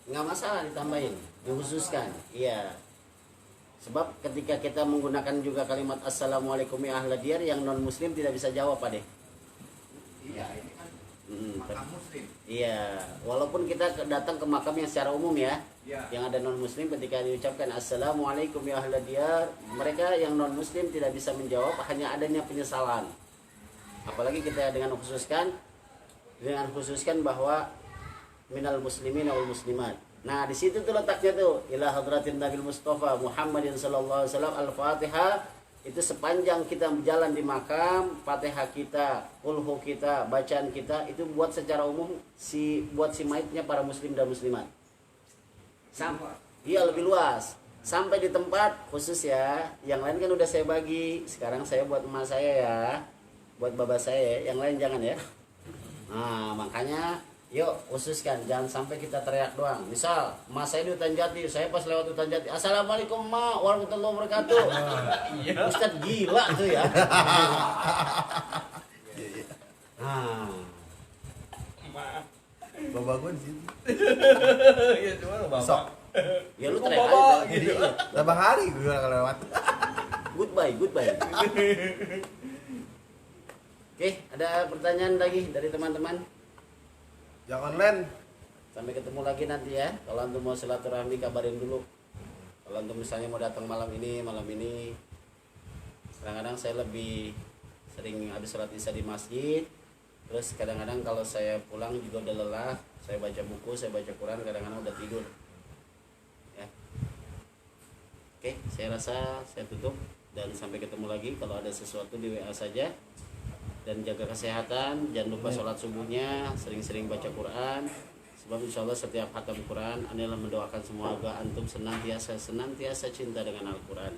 Nggak masalah ditambahin, dikhususkan. Iya. Sebab ketika kita menggunakan juga kalimat assalamualaikum ya ahla diyar, yang non muslim tidak bisa jawab Pak De. Iya, ini kan makam muslim. Iya, walaupun kita datang ke makam yang secara umum ya, Iya. yang ada non muslim, ketika diucapkan assalamualaikum ya ahla diyar, mereka yang non muslim tidak bisa menjawab, hanya adanya penyesalan. Apalagi kita dengan khususkan bahwa minal muslimin wal muslimat. Nah, di situ tuh letaknya tuh ila hadratin Nabi Mustafa Muhammadin sallallahu alaihi wasallam Al-Fatihah. Itu sepanjang kita berjalan di makam, Fatihah kita, ulhu kita, bacaan kita itu buat secara umum buat si mayitnya para muslim dan muslimat. Iya, lebih luas. Sampai di tempat khusus ya. Yang lain kan udah saya bagi. Sekarang saya buat emak saya ya. Buat bapak saya ya. Yang lain jangan ya. Nah, makanya yuk khususkan, jangan sampai kita teriak doang. Misal, mas saya di Hutan Jati, saya pas lewat Hutan Jati, assalamualaikum ma warahmatullahi wabarakatuh. Ustadz gila tuh ya. Nah, Bapak gue di situ. Iya, cuma bapak. Besok. ya lu teriak aja. Tambah hari gue kalau lewat. Goodbye. Oke, ada pertanyaan lagi dari teman-teman? Yang online. Sampai ketemu lagi nanti ya. Kalau antum mau silaturahmi kabarin dulu. Kalau antum misalnya mau datang malam ini. Kadang-kadang saya lebih sering habis sholat isya di masjid. Terus kadang-kadang kalau saya pulang juga udah lelah, saya baca buku, saya baca Quran, kadang-kadang udah tidur. Ya. Oke, saya rasa saya tutup dan sampai ketemu lagi. Kalau ada sesuatu di WA saja. Dan jaga kesehatan, jangan lupa sholat subuhnya, sering-sering baca Quran. Sebab insya Allah setiap khatam Quran adalah mendoakan semoga antum senantiasa cinta dengan Al-Quran.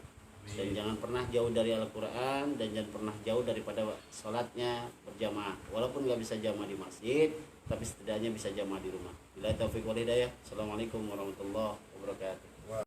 Dan jangan pernah jauh dari Al-Quran, dan jangan pernah jauh daripada sholatnya berjamaah. Walaupun nggak bisa jamaah di masjid, tapi setidaknya bisa jamaah di rumah. Bila taufiq wal hidayah. Assalamualaikum warahmatullahi wabarakatuh.